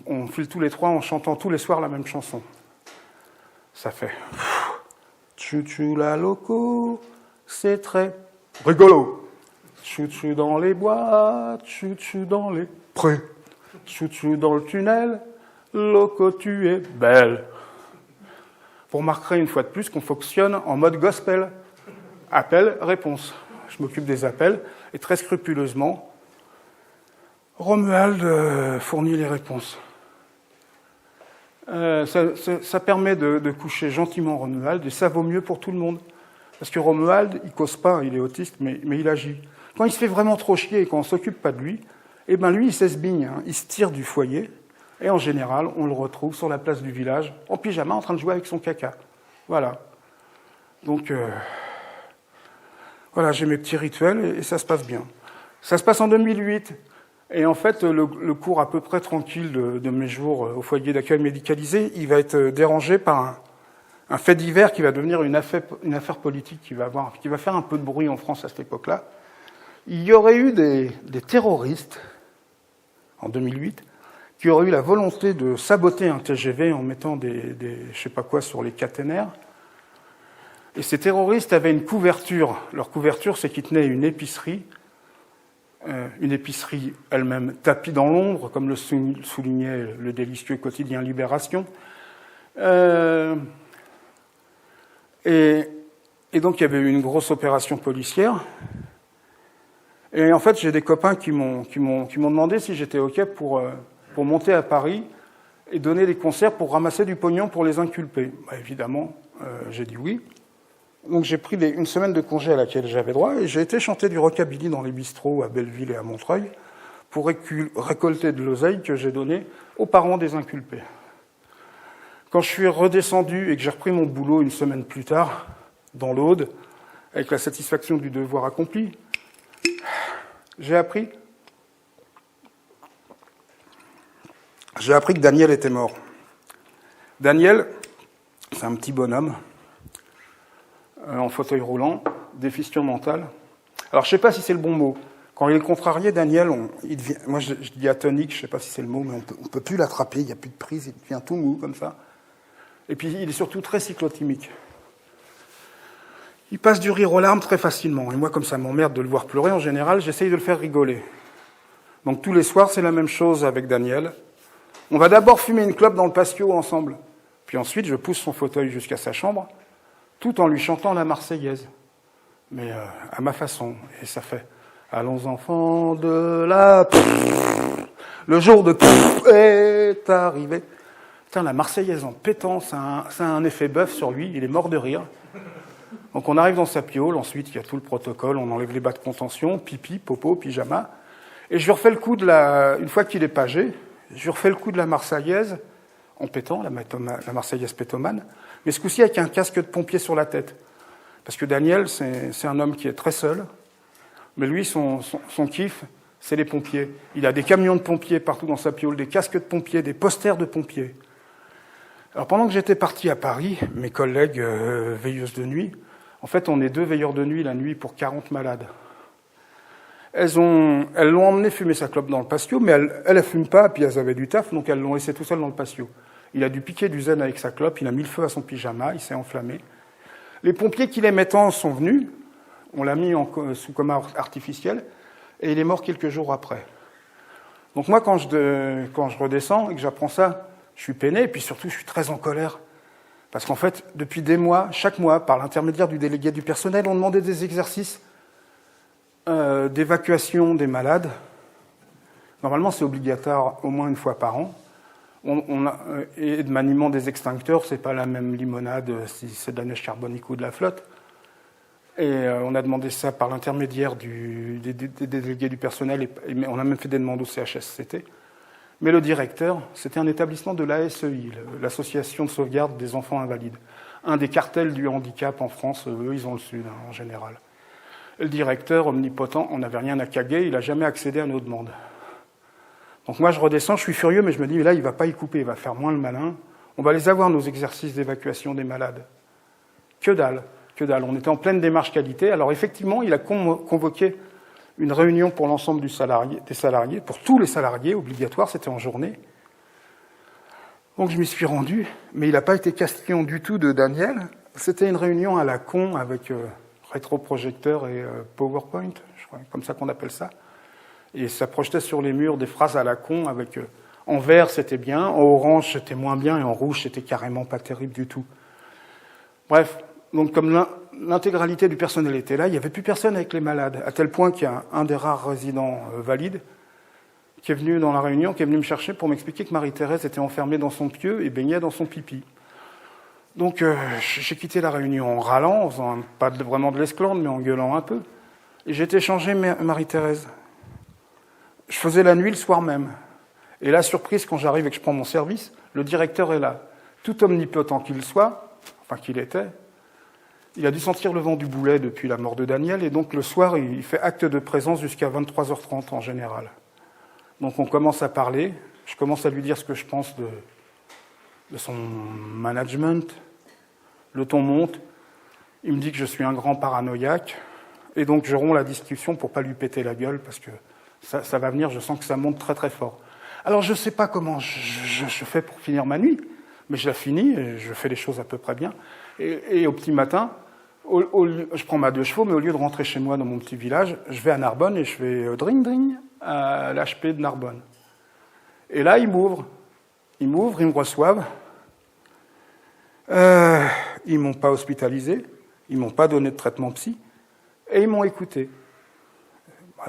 on file tous les trois en chantant tous les soirs la même chanson. Ça fait chou-chou la loco, c'est très rigolo. Chou-chou dans les bois, chou-chou dans les prés, chou-chou dans le tunnel, loco tu es belle. Vous remarquerez une fois de plus qu'on fonctionne en mode gospel. Appel, réponse. Je m'occupe des appels et très scrupuleusement, Romuald fournit les réponses. Ça permet de coucher gentiment Romuald et ça vaut mieux pour tout le monde. Parce que Romuald, il cause pas, il est autiste, mais il agit. Quand il se fait vraiment trop chier et qu'on ne s'occupe pas de lui, eh ben lui, il s'esbigne, hein, il se tire du foyer et en général, on le retrouve sur la place du village, en pyjama, en train de jouer avec son caca. Voilà. Donc, voilà, j'ai mes petits rituels et ça se passe bien. Ça se passe en 2008. Et en fait, le cours à peu près tranquille de mes jours au foyer d'accueil médicalisé, il va être dérangé par un fait divers qui va devenir une affaire politique qui va faire un peu de bruit en France à cette époque-là. Il y aurait eu des terroristes, en 2008, qui auraient eu la volonté de saboter un TGV en mettant des je sais pas quoi sur les caténaires. Et ces terroristes avaient une couverture. Leur couverture, c'est qu'ils tenaient une épicerie elle-même tapie dans l'ombre, comme le soulignait le délicieux quotidien Libération. Et donc, il y avait eu une grosse opération policière. Et en fait, j'ai des copains qui m'ont demandé si j'étais OK pour monter à Paris et donner des concerts pour ramasser du pognon pour les inculpés. Bah, évidemment, j'ai dit oui. Donc j'ai pris une semaine de congé à laquelle j'avais droit et j'ai été chanter du rockabilly dans les bistrots à Belleville et à Montreuil pour récolter de l'oseille que j'ai donné aux parents des inculpés. Quand je suis redescendu et que j'ai repris mon boulot une semaine plus tard, dans l'Aude, avec la satisfaction du devoir accompli, j'ai appris que Daniel était mort. Daniel, c'est un petit bonhomme, en fauteuil roulant, des fistures mentales. Alors, je ne sais pas si c'est le bon mot. Quand il est contrarié, Daniel, il devient, moi je dis atonique, je ne sais pas si c'est le mot, mais on ne peut plus l'attraper, il n'y a plus de prise, il devient tout mou comme ça. Et puis, il est surtout très cyclotimique. Il passe du rire aux larmes très facilement. Et moi, comme ça m'emmerde de le voir pleurer, en général, j'essaye de le faire rigoler. Donc, tous les soirs, c'est la même chose avec Daniel. On va d'abord fumer une clope dans le patio ensemble. Puis ensuite, je pousse son fauteuil jusqu'à sa chambre, tout en lui chantant la Marseillaise. Mais à ma façon. Et ça fait « Allons enfants de la... Le jour de... est arrivé ». Putain, la Marseillaise en pétant, ça a un effet bœuf sur lui, il est mort de rire. Donc on arrive dans sa piole, ensuite il y a tout le protocole, on enlève les bas de contention, pipi, popo, pyjama. Et je lui refais le coup une fois qu'il est pagé, je lui refais le coup de la Marseillaise, en pétant, la Marseillaise pétomane, mais ce coup-ci avec un casque de pompier sur la tête. Parce que Daniel, c'est un homme qui est très seul, mais lui, son kiff, c'est les pompiers. Il a des camions de pompiers partout dans sa piole, des casques de pompiers, des posters de pompiers. Alors pendant que j'étais parti à Paris, mes collègues veilleuses de nuit, en fait, on est 2 veilleurs de nuit la nuit pour 40 malades. Elles l'ont emmené fumer sa clope dans le patio, mais elle fume pas, puis elles avaient du taf, donc elles l'ont laissé tout seul dans le patio. Il a dû piquer du zen avec sa clope, il a mis le feu à son pyjama, il s'est enflammé. Les pompiers qui l'aimaient tant sont venus, on l'a mis sous coma artificiel, et il est mort quelques jours après. Donc moi, quand je redescends et que j'apprends ça, je suis peiné, et puis surtout, je suis très en colère. Parce qu'en fait, depuis des mois, chaque mois, par l'intermédiaire du délégué du personnel, on demandait des exercices d'évacuation des malades. Normalement, c'est obligatoire au moins une fois par an. Et de maniement des extincteurs, c'est pas la même limonade si c'est de la neige carbonique ou de la flotte. Et on a demandé ça par l'intermédiaire des délégués du personnel, et on a même fait des demandes au CHSCT. Mais le directeur, c'était un établissement de l'ASEI, l'Association de sauvegarde des enfants invalides. Un des cartels du handicap en France, eux, ils ont le Sud, en général. Le directeur, omnipotent, on n'avait rien à caguer, il n'a jamais accédé à nos demandes. Donc moi, je redescends, je suis furieux, mais je me dis, là, il ne va pas y couper, il va faire moins le malin. On va les avoir, nos exercices d'évacuation des malades. Que dalle, que dalle. On était en pleine démarche qualité. Alors effectivement, il a convoqué une réunion pour l'ensemble des salariés, pour tous les salariés, obligatoire, c'était en journée. Donc je m'y suis rendu, mais il n'a pas été question du tout de Daniel. C'était une réunion à la con avec rétroprojecteur et PowerPoint, je crois, comme ça qu'on appelle ça. Et ça projetait sur les murs des phrases à la con avec en vert c'était bien, en orange c'était moins bien et en rouge c'était carrément pas terrible du tout. Bref, donc comme l'intégralité du personnel était là, il n'y avait plus personne avec les malades, à tel point qu'il y a un des rares résidents valides qui est venu dans la réunion, qui est venu me chercher pour m'expliquer que Marie-Thérèse était enfermée dans son pieu et baignait dans son pipi. Donc j'ai quitté la réunion en râlant, en faisant pas vraiment de l'esclandre, mais en gueulant un peu. Et j'ai été changer Marie-Thérèse. Je faisais la nuit le soir même. Et là, surprise, quand j'arrive et que je prends mon service, le directeur est là. Tout omnipotent qu'il soit, enfin qu'il était, il a dû sentir le vent du boulet depuis la mort de Daniel, et donc le soir, il fait acte de présence jusqu'à 23h30 en général. Donc on commence à parler, je commence à lui dire ce que je pense de son management, le ton monte, il me dit que je suis un grand paranoïaque, et donc je romps la discussion pour pas lui péter la gueule, parce que ça va venir, je sens que ça monte très très fort. Alors je sais pas comment je fais pour finir ma nuit, mais je la finis, et je fais les choses à peu près bien, et au petit matin, je prends ma 2 chevaux, mais au lieu de rentrer chez moi dans mon petit village, je vais à Narbonne et je fais dring-dring à l'HP de Narbonne. Et là, ils m'ouvrent, ils me reçoivent. Ils m'ont pas hospitalisé, ils m'ont pas donné de traitement psy, et ils m'ont écouté.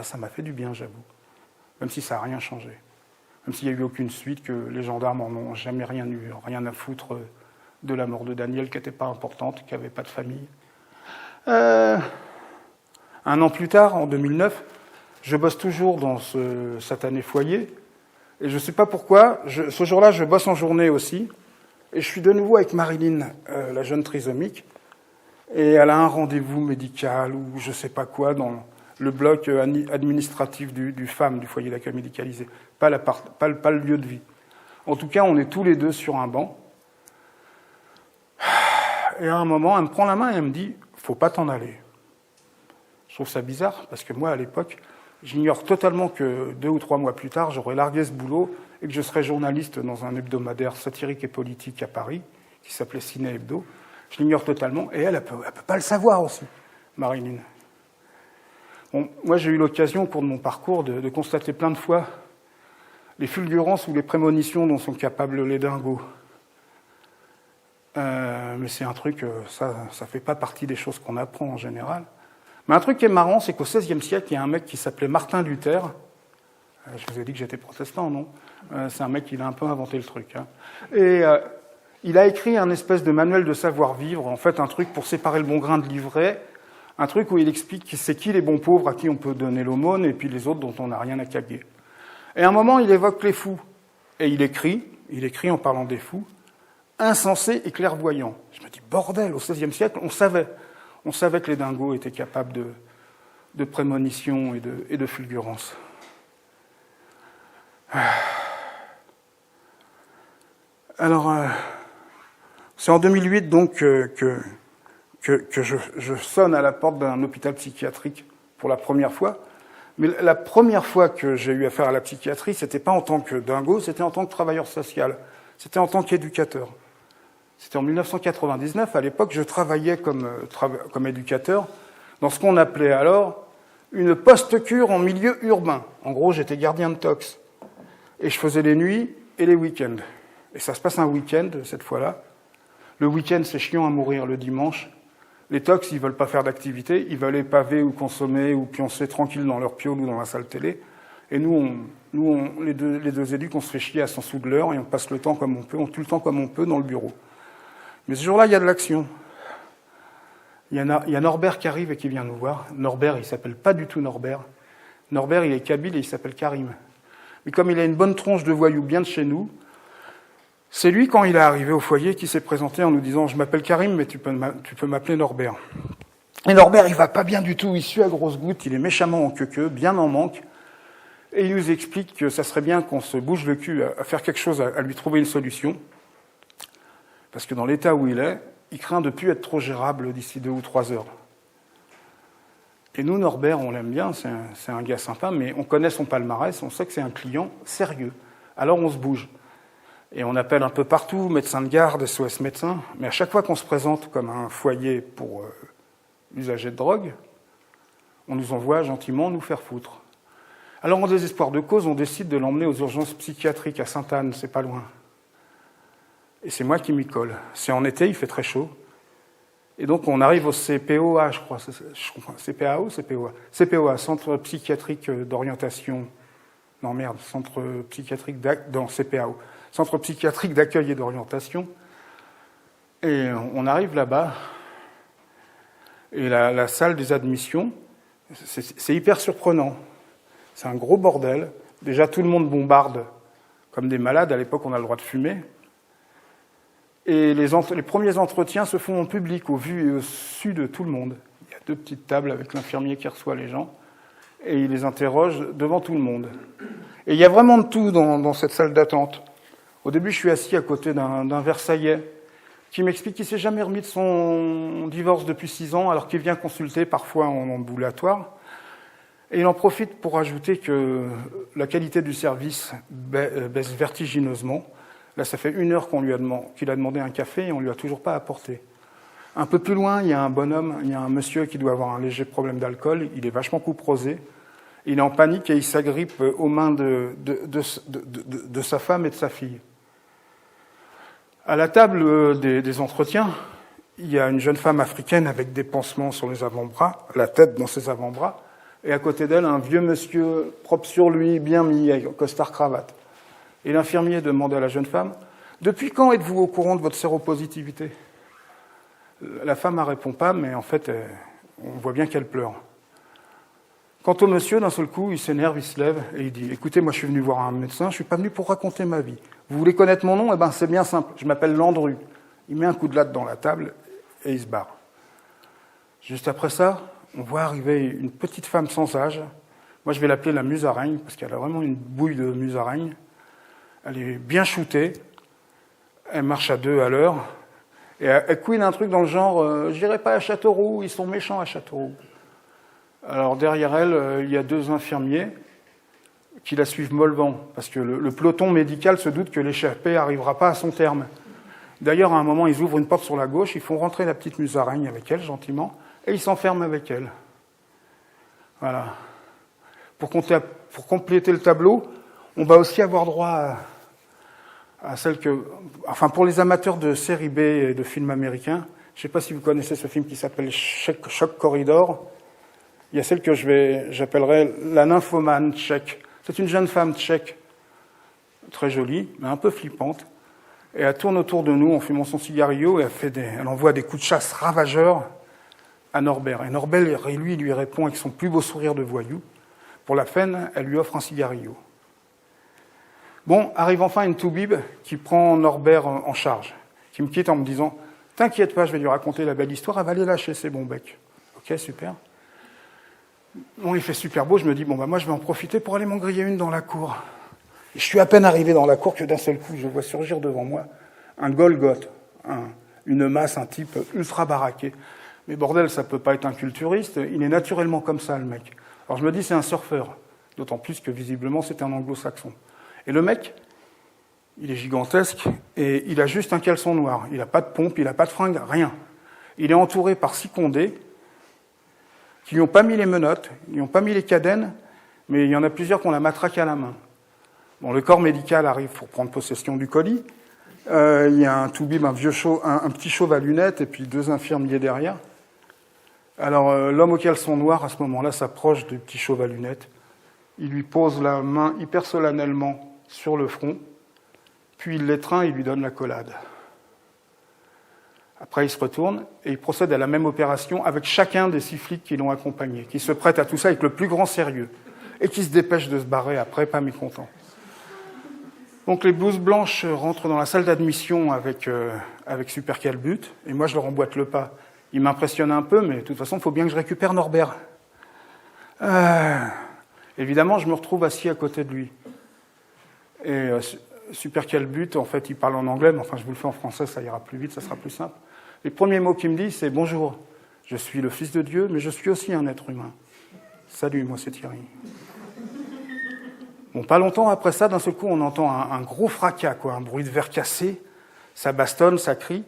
Ça m'a fait du bien, j'avoue, même si ça n'a rien changé. Même s'il n'y a eu aucune suite, que les gendarmes en ont jamais rien eu, rien à foutre de la mort de Daniel, qui n'était pas importante, qui n'avait pas de famille. Un an plus tard, en 2009, je bosse toujours dans ce satané foyer, et je ne sais pas pourquoi, ce jour-là, je bosse en journée aussi, et je suis de nouveau avec Marilyn, la jeune trisomique, et elle a un rendez-vous médical, ou je ne sais pas quoi, dans le bloc administratif du FAM, du foyer d'accueil médicalisé, pas le lieu de vie. En tout cas, on est tous les deux sur un banc, et à un moment, elle me prend la main et elle me dit « faut pas t'en aller ». Je trouve ça bizarre, parce que moi, à l'époque, j'ignore totalement que 2 ou 3 mois plus tard, j'aurais largué ce boulot et que je serais journaliste dans un hebdomadaire satirique et politique à Paris, qui s'appelait Ciné Hebdo. Je l'ignore totalement, et elle peut pas le savoir aussi, Marilyn. Bon, moi, j'ai eu l'occasion, au cours de mon parcours, de constater plein de fois les fulgurances ou les prémonitions dont sont capables les dingos. Mais c'est un truc, ça fait pas partie des choses qu'on apprend en général. Mais un truc qui est marrant, c'est qu'au XVIe siècle, il y a un mec qui s'appelait Martin Luther. Je vous ai dit que j'étais protestant, non ? C'est un mec qui a un peu inventé le truc. Hein. Et il a écrit un espèce de manuel de savoir-vivre, en fait un truc pour séparer le bon grain de l'ivraie, un truc où il explique c'est qui les bons pauvres à qui on peut donner l'aumône, et puis les autres dont on n'a rien à caguer. Et à un moment, il évoque les fous. Et il écrit en parlant des fous, insensés et clairvoyants. Je me dis, bordel, au XVIe siècle, on savait que les dingos étaient capables de prémonition et de fulgurance. Alors, c'est en 2008 donc que je sonne à la porte d'un hôpital psychiatrique pour la première fois. Mais la première fois que j'ai eu affaire à la psychiatrie, c'était pas en tant que dingo, c'était en tant que travailleur social, c'était en tant qu'éducateur. C'était en 1999, à l'époque, je travaillais comme éducateur dans ce qu'on appelait alors une post-cure en milieu urbain. En gros, j'étais gardien de tox. Et je faisais les nuits et les week-ends. Et ça se passe un week-end, cette fois-là. Le week-end, c'est chiant à mourir le dimanche. Les tox, ils veulent pas faire d'activité, ils veulent épaver ou consommer ou pioncer tranquille dans leur piole ou dans la salle télé. Et nous, les deux éducs, on se fait chier à 100 sous de l'heure et on passe le temps comme on peut, on tue le temps comme on peut dans le bureau. Mais ce jour-là, il y a de l'action. Il y a Norbert qui arrive et qui vient nous voir. Norbert, il s'appelle pas du tout Norbert. Norbert, il est kabyle et il s'appelle Karim. Mais comme il a une bonne tronche de voyou bien de chez nous, c'est lui, quand il est arrivé au foyer, qui s'est présenté en nous disant « Je m'appelle Karim, mais tu peux m'appeler Norbert ». Et Norbert, il va pas bien du tout, il sue à grosses gouttes, il est méchamment en queue, bien en manque. Et il nous explique que ça serait bien qu'on se bouge le cul à faire quelque chose, à lui trouver une solution. Parce que dans l'état où il craint de ne plus être trop gérable d'ici 2 ou 3 heures. Et nous, Norbert, on l'aime bien, c'est un gars sympa, mais on connaît son palmarès, on sait que c'est un client sérieux. Alors on se bouge. Et on appelle un peu partout, médecin de garde, SOS médecin, mais à chaque fois qu'on se présente comme un foyer pour usagers de drogue, on nous envoie gentiment nous faire foutre. Alors en désespoir de cause, on décide de l'emmener aux urgences psychiatriques à Sainte-Anne, c'est pas loin. Et c'est moi qui m'y colle. C'est en été, il fait très chaud. Et donc on arrive au CPOA, je crois. CPA ou CPOA ? CPOA, Centre psychiatrique d'orientation. Non merde, Centre psychiatrique CPAO. Centre psychiatrique d'accueil et d'orientation. Et on arrive là-bas. Et la salle des admissions, c'est hyper surprenant. C'est un gros bordel. Déjà, tout le monde bombarde comme des malades. À l'époque, on a le droit de fumer. Et les premiers entretiens se font en public, au vu et au su de tout le monde. Il y a 2 petites tables avec l'infirmier qui reçoit les gens, et il les interroge devant tout le monde. Et il y a vraiment de tout dans cette salle d'attente. Au début, je suis assis à côté d'un Versaillais qui m'explique qu'il ne s'est jamais remis de son divorce depuis 6 ans, alors qu'il vient consulter parfois en ambulatoire. Et il en profite pour ajouter que la qualité du service baisse vertigineusement. Là, ça fait 1 heure qu'il a demandé un café et on ne lui a toujours pas apporté. Un peu plus loin, il y a un bonhomme, il y a un monsieur qui doit avoir un léger problème d'alcool. Il est vachement couperosé. Il est en panique et il s'agrippe aux mains de sa femme et de sa fille. À la table des entretiens, il y a une jeune femme africaine avec des pansements sur les avant-bras, la tête dans ses avant-bras, et à côté d'elle, un vieux monsieur propre sur lui, bien mis, avec costard-cravate. Et l'infirmier demande à la jeune femme « Depuis quand êtes-vous au courant de votre séropositivité ?» La femme ne répond pas, mais en fait, on voit bien qu'elle pleure. Quant au monsieur, d'un seul coup, il s'énerve, il se lève et il dit « Écoutez, moi je suis venu voir un médecin, je ne suis pas venu pour raconter ma vie. Vous voulez connaître mon nom ? Eh bien, c'est bien simple, je m'appelle Landru. » Il met un coup de latte dans la table et il se barre. Juste après ça, on voit arriver une petite femme sans âge. Moi, je vais l'appeler la musaraigne, parce qu'elle a vraiment une bouille de musaraigne. Elle est bien shootée, elle marche à 2 à l'heure, et elle couine un truc dans le genre « Je n'irai pas à Châteauroux, ils sont méchants à Châteauroux ». Alors derrière elle, il y a 2 infirmiers qui la suivent mollement, parce que le peloton médical se doute que l'échappée n'arrivera pas à son terme. D'ailleurs, à un moment, ils ouvrent une porte sur la gauche, ils font rentrer la petite musaraigne avec elle, gentiment, et ils s'enferment avec elle. Voilà. Pour compléter le tableau, on va aussi avoir droit à celle que... Enfin, pour les amateurs de série B et de films américains, je ne sais pas si vous connaissez ce film qui s'appelle Shock Corridor. Il y a celle que j'appellerais la nymphomane tchèque. C'est une jeune femme tchèque, très jolie, mais un peu flippante. Et elle tourne autour de nous en fumant son cigarillo et elle envoie des coups de chasse ravageurs à Norbert. Et Norbert, lui répond avec son plus beau sourire de voyou. Pour la peine, elle lui offre un cigarillo. Bon, arrive enfin une toubib qui prend Norbert en charge, qui me quitte en me disant « T'inquiète pas, je vais lui raconter la belle histoire, elle va les lâcher, c'est bon bec. » Ok, super. Bon, il fait super beau, je me dis « Bon, moi, je vais en profiter pour aller m'en griller une dans la cour. » Et je suis à peine arrivé dans la cour que d'un seul coup, je vois surgir devant moi un Golgoth, une masse, un type ultra baraqué. Mais bordel, ça peut pas être un culturiste, il est naturellement comme ça, le mec. Alors je me dis, c'est un surfeur, d'autant plus que visiblement, c'est un anglo-saxon. Et le mec, il est gigantesque, et il a juste un caleçon noir. Il n'a pas de pompe, il n'a pas de fringue, rien. Il est entouré par 6 condés, qui lui ont pas mis les menottes, ils lui ont pas mis les cadennes, mais il y en a plusieurs qui ont la matraque à la main. Bon, le corps médical arrive pour prendre possession du colis. Il y a un toubib, un petit chauve à lunettes, et puis 2 infirmiers derrière. Alors, l'homme au caleçon noir, à ce moment-là, s'approche du petit chauve à lunettes. Il lui pose la main hyper solennellement sur le front, puis il l'étreint et il lui donne l'accolade. Après, il se retourne et il procède à la même opération avec chacun des 6 flics qui l'ont accompagné, qui se prêtent à tout ça avec le plus grand sérieux, et qui se dépêchent de se barrer après, pas mécontents. Donc les blouses blanches rentrent dans la salle d'admission avec Super Calbut, et moi je leur emboîte le pas. Ils m'impressionnent un peu, mais de toute façon, il faut bien que je récupère Norbert. Évidemment, je me retrouve assis à côté de lui. Et super quel but, en fait, il parle en anglais, mais enfin, je vous le fais en français, ça ira plus vite, ça sera plus simple. Les premiers mots qu'il me dit, c'est « Bonjour, je suis le Fils de Dieu, mais je suis aussi un être humain. Salut, moi c'est Thierry. » Bon, pas longtemps après ça, d'un seul coup, on entend un gros fracas, quoi, un bruit de verre cassé, ça bastonne, ça crie,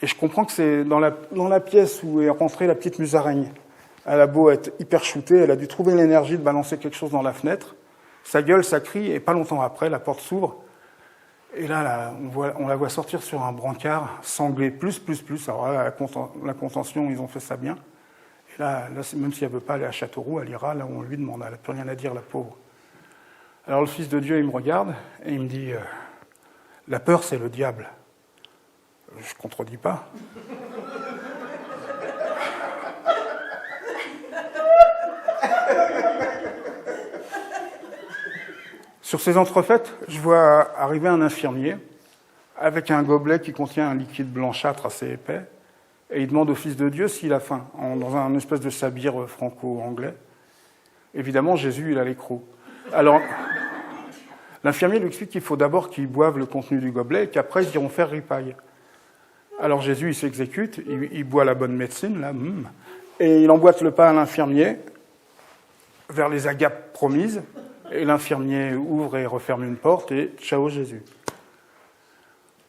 et je comprends que c'est dans la pièce où est rentrée la petite musaraigne. Elle a beau être hyper shootée, elle a dû trouver l'énergie de balancer quelque chose dans la fenêtre, ça gueule, ça crie, et pas longtemps après, la porte s'ouvre, et là on la voit sortir sur un brancard, sanglée, plus. Alors là, la contention, ils ont fait ça bien. Et là même si elle ne veut pas aller à Châteauroux, elle ira là où on lui demande, elle n'a plus rien à dire, la pauvre. Alors le Fils de Dieu, il me regarde, et il me dit « La peur, c'est le diable. » Je ne contredis pas. Sur ces entrefaites, je vois arriver un infirmier avec un gobelet qui contient un liquide blanchâtre assez épais, et il demande au Fils de Dieu s'il a faim, dans un espèce de sabir franco-anglais. Évidemment, Jésus, il a l'écrou. Alors, l'infirmier lui explique qu'il faut d'abord qu'ils boivent le contenu du gobelet et qu'après, ils iront faire ripaille. Alors Jésus, il s'exécute, il boit la bonne médecine, là, et il emboîte le pas à l'infirmier vers les agapes promises, et l'infirmier ouvre et referme une porte, et ciao Jésus.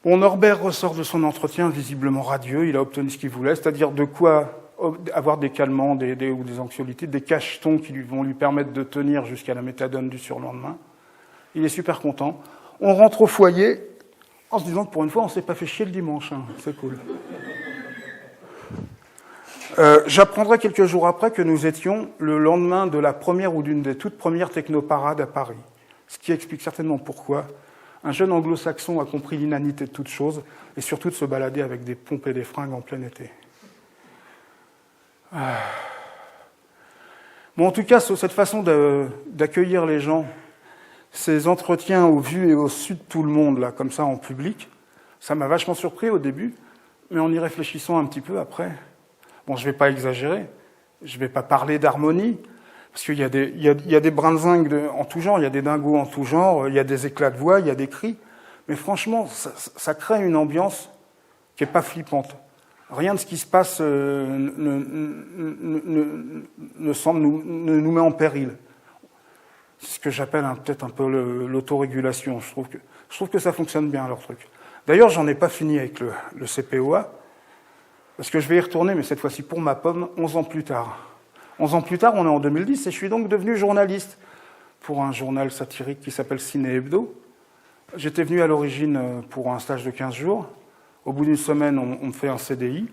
Bon, Norbert ressort de son entretien visiblement radieux, il a obtenu ce qu'il voulait, c'est-à-dire de quoi avoir des calmants ou des anxiolytiques, des cachetons qui vont lui permettre de tenir jusqu'à la méthadone du surlendemain. Il est super content. On rentre au foyer en se disant que pour une fois, on ne s'est pas fait chier le dimanche. Hein. C'est cool. J'apprendrai quelques jours après que nous étions le lendemain de la première ou d'une des toutes premières technoparades à Paris. Ce qui explique certainement pourquoi un jeune anglo-saxon a compris l'inanité de toute chose et surtout de se balader avec des pompes et des fringues en plein été. Bon, en tout cas, cette façon d'accueillir les gens, ces entretiens au vu et au su de tout le monde, là, comme ça, en public, ça m'a vachement surpris au début, mais en y réfléchissant un petit peu après, bon, je ne vais pas exagérer, je ne vais pas parler d'harmonie, parce qu'il y a des brins-de-zinc en tout genre, il y a des dingos en tout genre, il y a des éclats de voix, il y a des cris, mais franchement, ça crée une ambiance qui n'est pas flippante. Rien de ce qui se passe ne nous met en péril. C'est ce que j'appelle peut-être un peu l'autorégulation. Je trouve que ça fonctionne bien, leur truc. D'ailleurs, j'en ai pas fini avec le CPOA, parce que je vais y retourner, mais cette fois-ci pour ma pomme, 11 ans plus tard. 11 ans plus tard, on est en 2010, et je suis donc devenu journaliste pour un journal satirique qui s'appelle Ciné Hebdo. J'étais venu à l'origine pour un stage de 15 jours. Au bout d'une semaine, on me fait un CDI.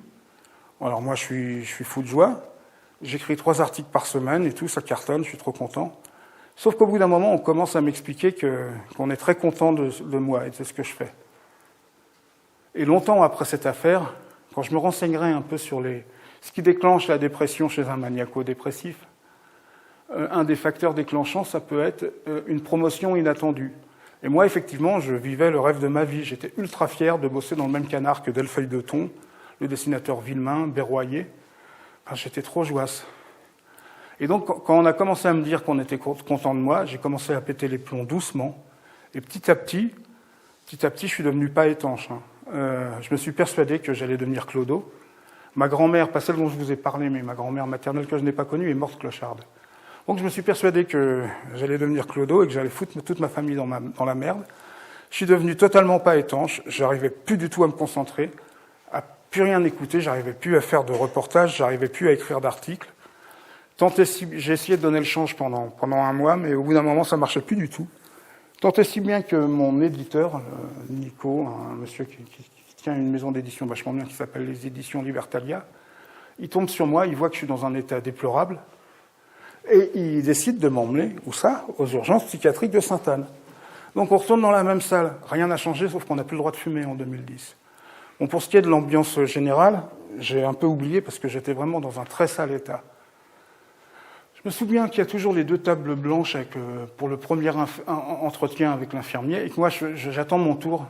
Alors moi, je suis fou de joie. J'écris 3 articles par semaine et tout, ça cartonne, je suis trop content. Sauf qu'au bout d'un moment, on commence à m'expliquer qu'on est très content de moi et de ce que je fais. Et longtemps après cette affaire, quand je me renseignerai un peu sur ce qui déclenche la dépression chez un maniaco-dépressif, un des facteurs déclenchants, ça peut être une promotion inattendue. Et moi, effectivement, je vivais le rêve de ma vie. J'étais ultra fier de bosser dans le même canard que Delfeuille de Thon, le dessinateur Villemain, Berroyer. Enfin, j'étais trop joasse. Et donc, quand on a commencé à me dire qu'on était content de moi, j'ai commencé à péter les plombs doucement. Et petit à petit, je suis devenu pas étanche. Je me suis persuadé que j'allais devenir clodo. Ma grand-mère, pas celle dont je vous ai parlé, mais ma grand-mère maternelle que je n'ai pas connue, est morte clocharde. Donc je me suis persuadé que j'allais devenir clodo et que j'allais foutre toute ma famille dans la merde. Je suis devenu totalement pas étanche, j'arrivais plus du tout à me concentrer, à plus rien écouter, j'arrivais plus à faire de reportages, j'arrivais plus à écrire d'articles. J'ai essayé de donner le change pendant un mois, mais au bout d'un moment, ça marchait plus du tout. Tant et si bien que mon éditeur, Nico, un monsieur qui tient une maison d'édition vachement bien qui s'appelle les éditions Libertalia, il tombe sur moi, il voit que je suis dans un état déplorable, et il décide de m'emmener, où ça ? Aux urgences psychiatriques de Sainte-Anne. Donc on retourne dans la même salle. Rien n'a changé, sauf qu'on n'a plus le droit de fumer en 2010. Bon, pour ce qui est de l'ambiance générale, j'ai un peu oublié parce que j'étais vraiment dans un très sale état. Je me souviens qu'il y a toujours les 2 tables blanches pour le premier entretien avec l'infirmier, et que moi, j'attends mon tour.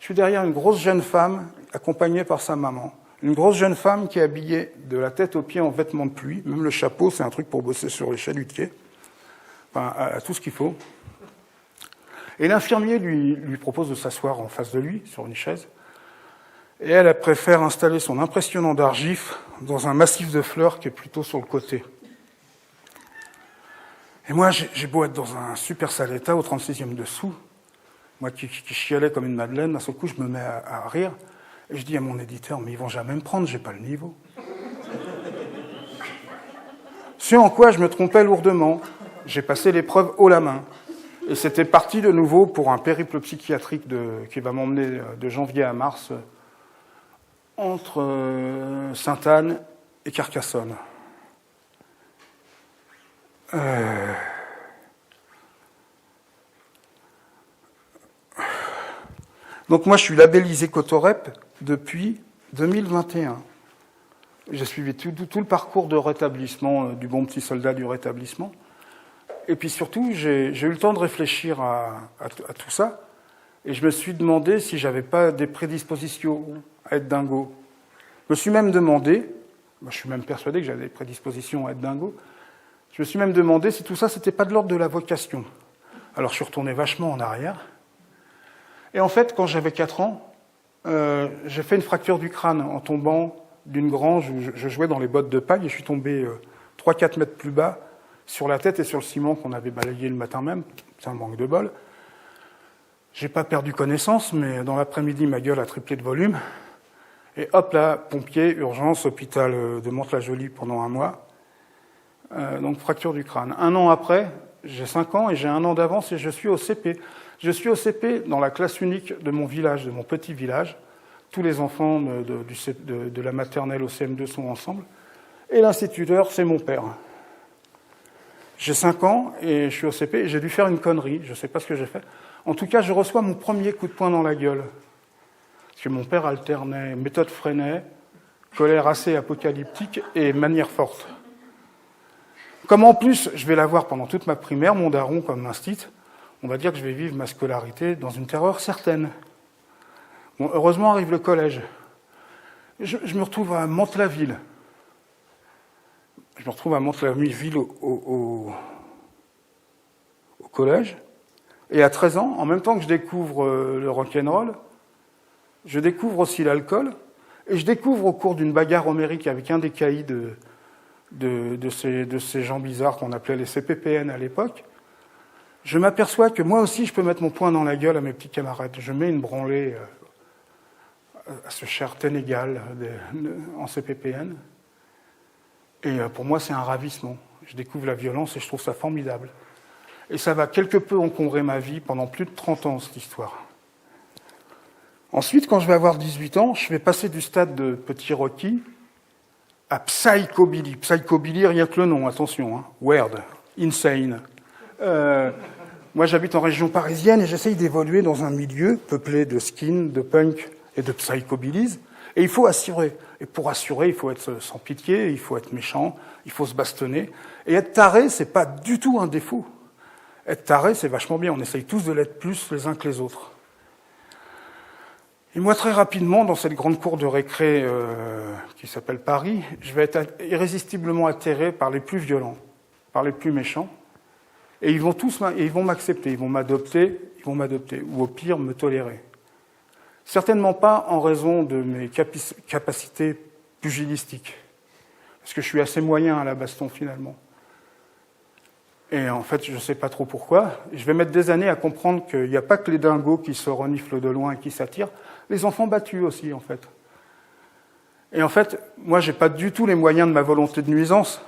Je suis derrière une grosse jeune femme, accompagnée par sa maman. Une grosse jeune femme qui est habillée de la tête aux pieds en vêtements de pluie. Même le chapeau, c'est un truc pour bosser sur les chalutiers. enfin, à tout ce qu'il faut. Et l'infirmier lui propose de s'asseoir en face de lui, sur une chaise. Et elle préfère installer son impressionnant d'argif dans un massif de fleurs qui est plutôt sur le côté. Et moi, j'ai beau être dans un super sale état, au 36e dessous, moi qui chialais comme une madeleine, d'un seul coup, je me mets à rire, et je dis à mon éditeur, mais ils vont jamais me prendre, j'ai pas le niveau. Ce en quoi je me trompais lourdement, j'ai passé l'épreuve haut la main, et c'était parti de nouveau pour un périple psychiatrique qui va m'emmener de janvier à mars, entre Sainte-Anne et Carcassonne. Donc moi, je suis labellisé Cotorep depuis 2021. J'ai suivi tout le parcours de rétablissement du bon petit soldat du rétablissement. Et puis surtout, j'ai eu le temps de réfléchir à tout ça. Et je me suis demandé si j'avais pas des prédispositions à être dingo. Je me suis même demandé, je suis même persuadé que j'avais des prédispositions à être dingo, je me suis même demandé si tout ça, c'était pas de l'ordre de la vocation. Alors je suis retourné vachement en arrière. Et en fait, quand j'avais 4 ans, j'ai fait une fracture du crâne en tombant d'une grange où je jouais dans les bottes de paille et je suis tombé 3-4 mètres plus bas sur la tête et sur le ciment qu'on avait balayé le matin même. C'est un manque de bol. J'ai pas perdu connaissance, mais dans l'après-midi, ma gueule a triplé de volume. Et hop là, pompier, urgence, hôpital de Mantes-la-Jolie pendant 1 mois. Donc fracture du crâne. 1 an après, j'ai 5 ans et j'ai 1 an d'avance et je suis au CP. Je suis au CP dans la classe unique de mon village, de mon petit village. Tous les enfants de la maternelle au CM2 sont ensemble. Et l'instituteur, c'est mon père. J'ai 5 ans et je suis au CP et j'ai dû faire une connerie. Je ne sais pas ce que j'ai fait. En tout cas, je reçois mon premier coup de poing dans la gueule. Parce que mon père alternait méthode Freinet, colère assez apocalyptique et manière forte. Comme en plus, je vais l'avoir pendant toute ma primaire, mon daron comme instit, on va dire que je vais vivre ma scolarité dans une terreur certaine. Bon, heureusement arrive le collège. Je me retrouve à Mantes-la-Ville. Je me retrouve à Mantes-la-Ville au collège. Et à 13 ans, en même temps que je découvre le rock'n'roll, je découvre aussi l'alcool. Et je découvre au cours d'une bagarre homérique avec un des caïds de ces gens bizarres qu'on appelait les CPPN à l'époque, je m'aperçois que moi aussi je peux mettre mon poing dans la gueule à mes petits camarades. Je mets une branlée à ce cher Ténégal en CPPN. Et pour moi c'est un ravissement. Je découvre la violence et je trouve ça formidable. Et ça va quelque peu encombrer ma vie pendant plus de 30 ans, cette histoire. Ensuite, quand je vais avoir 18 ans, je vais passer du stade de petit Rocky à psychobilly. Psychobilly, rien que le nom, attention, hein. Weird, insane. Moi, j'habite en région parisienne et j'essaye d'évoluer dans un milieu peuplé de skin, de punk et de psychobillies. Et il faut assurer. Et pour assurer, il faut être sans pitié, il faut être méchant, il faut se bastonner. Et être taré, c'est pas du tout un défaut. Être taré, c'est vachement bien. On essaye tous de l'être plus les uns que les autres. Et moi, très rapidement, dans cette grande cour de récré qui s'appelle Paris, je vais être irrésistiblement atterré par les plus violents, par les plus méchants. Et ils vont m'accepter, ils vont m'adopter, ou au pire, me tolérer. Certainement pas en raison de mes capacités pugilistiques, parce que je suis assez moyen à la baston, finalement. Et en fait, je ne sais pas trop pourquoi. Je vais mettre des années à comprendre qu'il n'y a pas que les dingos qui se reniflent de loin et qui s'attirent, les enfants battus aussi, en fait. Et en fait, moi, j'ai pas du tout les moyens de ma volonté de nuisance.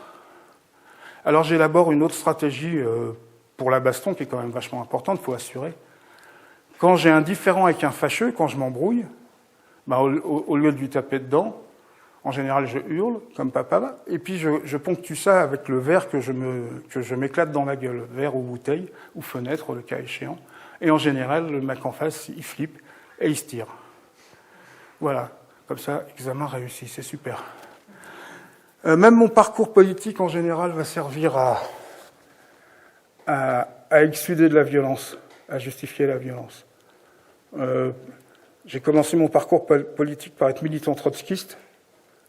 Alors j'élabore une autre stratégie pour la baston, qui est quand même vachement importante, il faut assurer. Quand j'ai un différend avec un fâcheux, quand je m'embrouille, au lieu de lui taper dedans, en général, je hurle, comme papa, et puis je ponctue ça avec le verre que je m'éclate dans la gueule, verre ou bouteille, ou fenêtre, le cas échéant. Et en général, le mec en face, il flippe et il se tire. Voilà, comme ça, examen réussi, c'est super. Même mon parcours politique, en général, va servir à exsuder de la violence, à justifier la violence. J'ai commencé mon parcours politique par être militant trotskiste,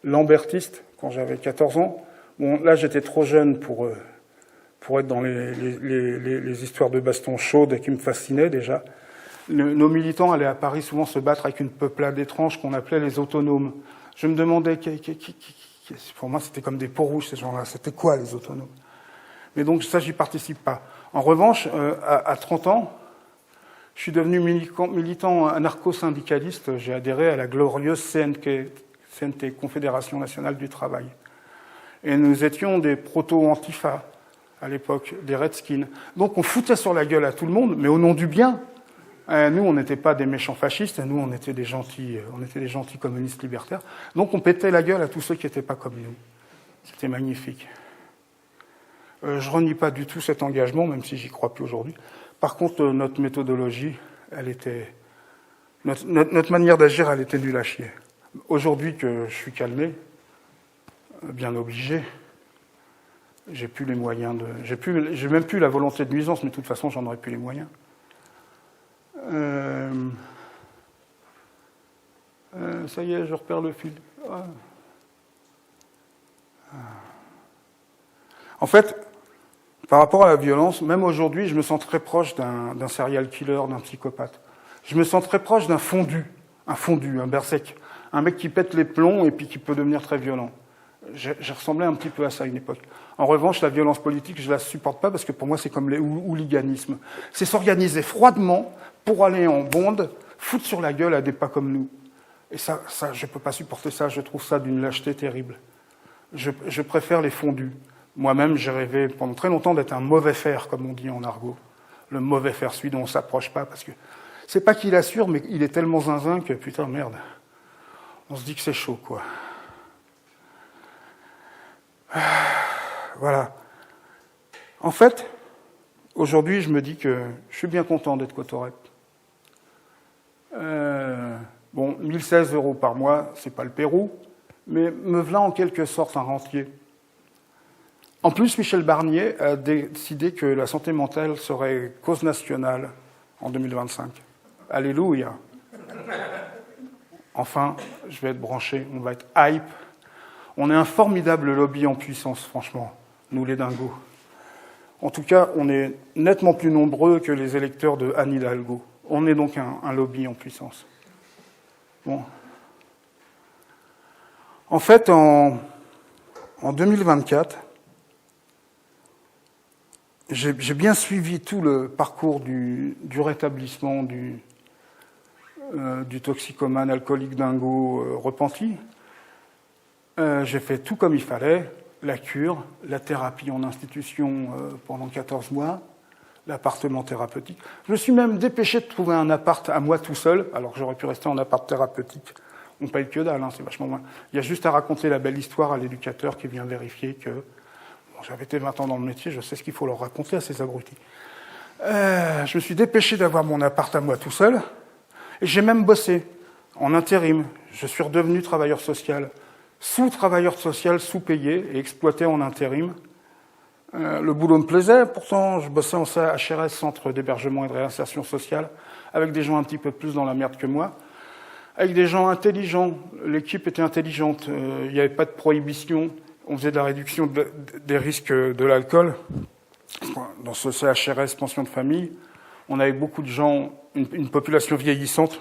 lambertiste, quand j'avais 14 ans. Bon, là, j'étais trop jeune pour pour être dans les histoires de baston chaudes qui me fascinaient déjà. Nos militants allaient à Paris souvent se battre avec une peuplade étrange qu'on appelait les autonomes. Je me demandais, pour moi c'était comme des peaux rouges ces gens-là, c'était quoi les autonomes? Mais donc ça, j'y participe pas. En revanche, à 30 ans, je suis devenu militant anarcho-syndicaliste, j'ai adhéré à la glorieuse CNT, Confédération Nationale du Travail. Et nous étions des proto-antifa à l'époque, des Redskins. Donc on foutait sur la gueule à tout le monde, mais au nom du bien. Nous, on n'était pas des méchants fascistes, nous, on était des gentils communistes libertaires. Donc on pétait la gueule à tous ceux qui n'étaient pas comme nous. C'était magnifique. Je renie pas du tout cet engagement, même si j'y crois plus aujourd'hui. Par contre, notre méthodologie, notre manière d'agir, elle était nulle à chier. Aujourd'hui que je suis calmé, bien obligé, j'ai plus les moyens j'ai même plus la volonté de nuisance, mais de toute façon, j'en aurais plus les moyens. Ça y est, je repère le fil. En fait, par rapport à la violence, même aujourd'hui, je me sens très proche d'un serial killer, d'un psychopathe. Je me sens très proche d'un fondu, un berserk, un mec qui pète les plombs et puis qui peut devenir très violent. J'ai ressemblé un petit peu à ça à une époque. En revanche, la violence politique, je la supporte pas parce que pour moi, c'est comme les hooliganismes. C'est s'organiser froidement pour aller en bonde, foutre sur la gueule à des pas comme nous. Et ça, je peux pas supporter ça. Je trouve ça d'une lâcheté terrible. Je préfère les fondus. Moi-même, j'ai rêvé pendant très longtemps d'être un mauvais fer, comme on dit en argot. Le mauvais fer, celui dont on s'approche pas, parce que c'est pas qu'il assure, mais il est tellement zinzin que, putain, merde, on se dit que c'est chaud, quoi. Voilà. En fait, aujourd'hui, je me dis que je suis bien content d'être Cotorep. 1016 € par mois, c'est pas le Pérou, mais me voilà en quelque sorte un rentier. En plus, Michel Barnier a décidé que la santé mentale serait cause nationale en 2025. Alléluia. Enfin, je vais être branché, on va être hype. On est un formidable lobby en puissance, franchement, nous les dingos. En tout cas, on est nettement plus nombreux que les électeurs de Anne Hidalgo. On est donc un lobby en puissance. Bon. En fait, en 2024, j'ai bien suivi tout le parcours du rétablissement du toxicomane alcoolique dingo repenti. J'ai fait tout comme il fallait, la cure, la thérapie en institution pendant 14 mois, l'appartement thérapeutique. Je me suis même dépêché de trouver un appart à moi tout seul, alors que j'aurais pu rester en appart thérapeutique. On paye que dalle, c'est vachement moins. Il y a juste à raconter la belle histoire à l'éducateur qui vient vérifier que j'avais été 20 ans dans le métier, je sais ce qu'il faut leur raconter à ces abrutis. Je me suis dépêché d'avoir mon appart à moi tout seul, et j'ai même bossé en intérim. Je suis redevenu travailleur social, sous-travailleur social, sous-payé et exploité en intérim. Le boulot me plaisait, pourtant je bossais en HRS, Centre d'hébergement et de réinsertion sociale, avec des gens un petit peu plus dans la merde que moi, avec des gens intelligents. L'équipe était intelligente, il n'y avait pas de prohibition. On faisait de la réduction des risques de l'alcool. Dans ce CHRS, pension de famille, on avait beaucoup de gens, une population vieillissante,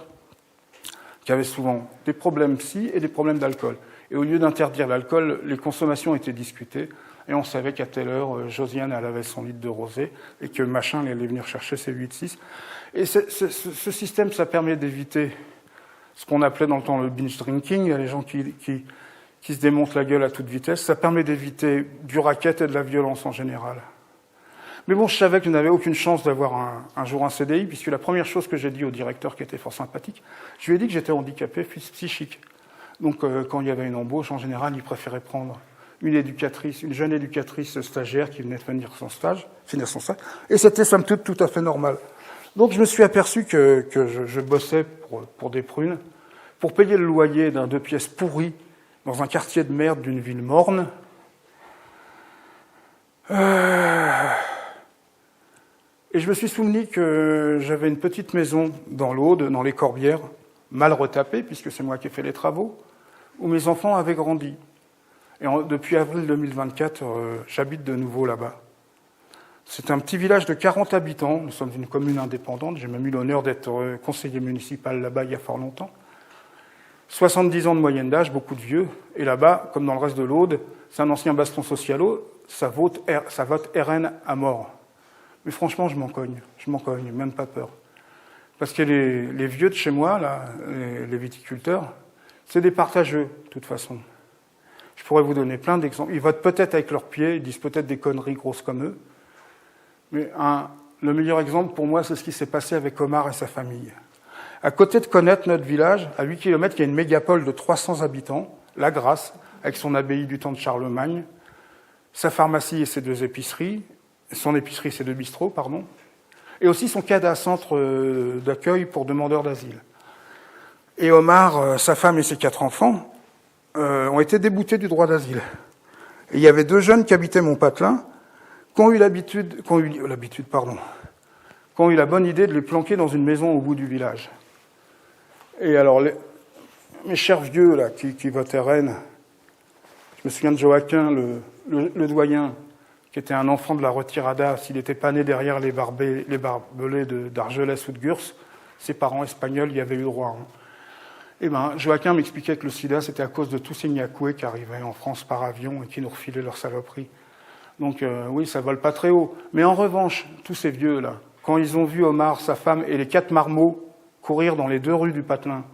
qui avait souvent des problèmes psy et des problèmes d'alcool. Et au lieu d'interdire l'alcool, les consommations étaient discutées. Et on savait qu'à telle heure, Josiane, elle avait son litre de rosé, et que machin, elle allait venir chercher ses 8-6. Et ce système, ça permet d'éviter ce qu'on appelait dans le temps le binge drinking. Il y a les gens qui se démontent la gueule à toute vitesse. Ça permet d'éviter du racket et de la violence en général. Mais bon, je savais que je n'avais aucune chance d'avoir un jour un CDI, puisque la première chose que j'ai dit au directeur, qui était fort sympathique, je lui ai dit que j'étais handicapé psychique. Donc, quand il y avait une embauche, en général, il préférait prendre une jeune éducatrice stagiaire qui venait de finir son stage, et c'était somme toute tout à fait normal. Donc, je me suis aperçu que je bossais pour des prunes, pour payer le loyer d'un 2 pièces pourri dans un quartier de merde d'une ville morne. Et je me suis souvenu que j'avais une petite maison dans l'Aude, dans les Corbières, mal retapée, puisque c'est moi qui ai fait les travaux, où mes enfants avaient grandi. Et depuis avril 2024, j'habite de nouveau là-bas. C'est un petit village de 40 habitants. Nous sommes une commune indépendante. J'ai même eu l'honneur d'être conseiller municipal là-bas il y a fort longtemps. 70 ans de moyenne d'âge, beaucoup de vieux. Et là-bas, comme dans le reste de l'Aude, c'est un ancien bastion socialo, ça vote RN à mort. Mais franchement, je m'en cogne, même pas peur. Parce que les vieux de chez moi, là, les viticulteurs, c'est des partageux, de toute façon. Je pourrais vous donner plein d'exemples. Ils votent peut-être avec leurs pieds, ils disent peut-être des conneries grosses comme eux. Mais le meilleur exemple pour moi, c'est ce qui s'est passé avec Omar et sa famille. À côté de Connette, notre village, à 8 km, il y a une mégapole de 300 habitants, La Grasse, avec son abbaye du temps de Charlemagne, sa pharmacie et ses 2 épiceries, son épicerie et ses 2 bistrots, pardon, et aussi son CADA, centre d'accueil pour demandeurs d'asile. Et Omar, sa femme et ses 4 enfants ont été déboutés du droit d'asile. Et il y avait 2 jeunes qui habitaient Montpatelin, qui ont eu la bonne idée de les planquer dans une maison au bout du village. Et alors, mes chers vieux là, qui votent RN, je me souviens de Joaquin, le doyen, qui était un enfant de la retirada. S'il n'était pas né derrière les barbelés d'Argelès ou de Gurs, ses parents espagnols y avaient eu droit. Hein. Et Joaquin m'expliquait que le sida, c'était à cause de tous ces Niakoués qui arrivaient en France par avion et qui nous refilaient leurs saloperies. Donc oui, ça vole pas très haut. Mais en revanche, tous ces vieux-là, quand ils ont vu Omar, sa femme et les 4 marmots courir dans les 2 rues du Patelin,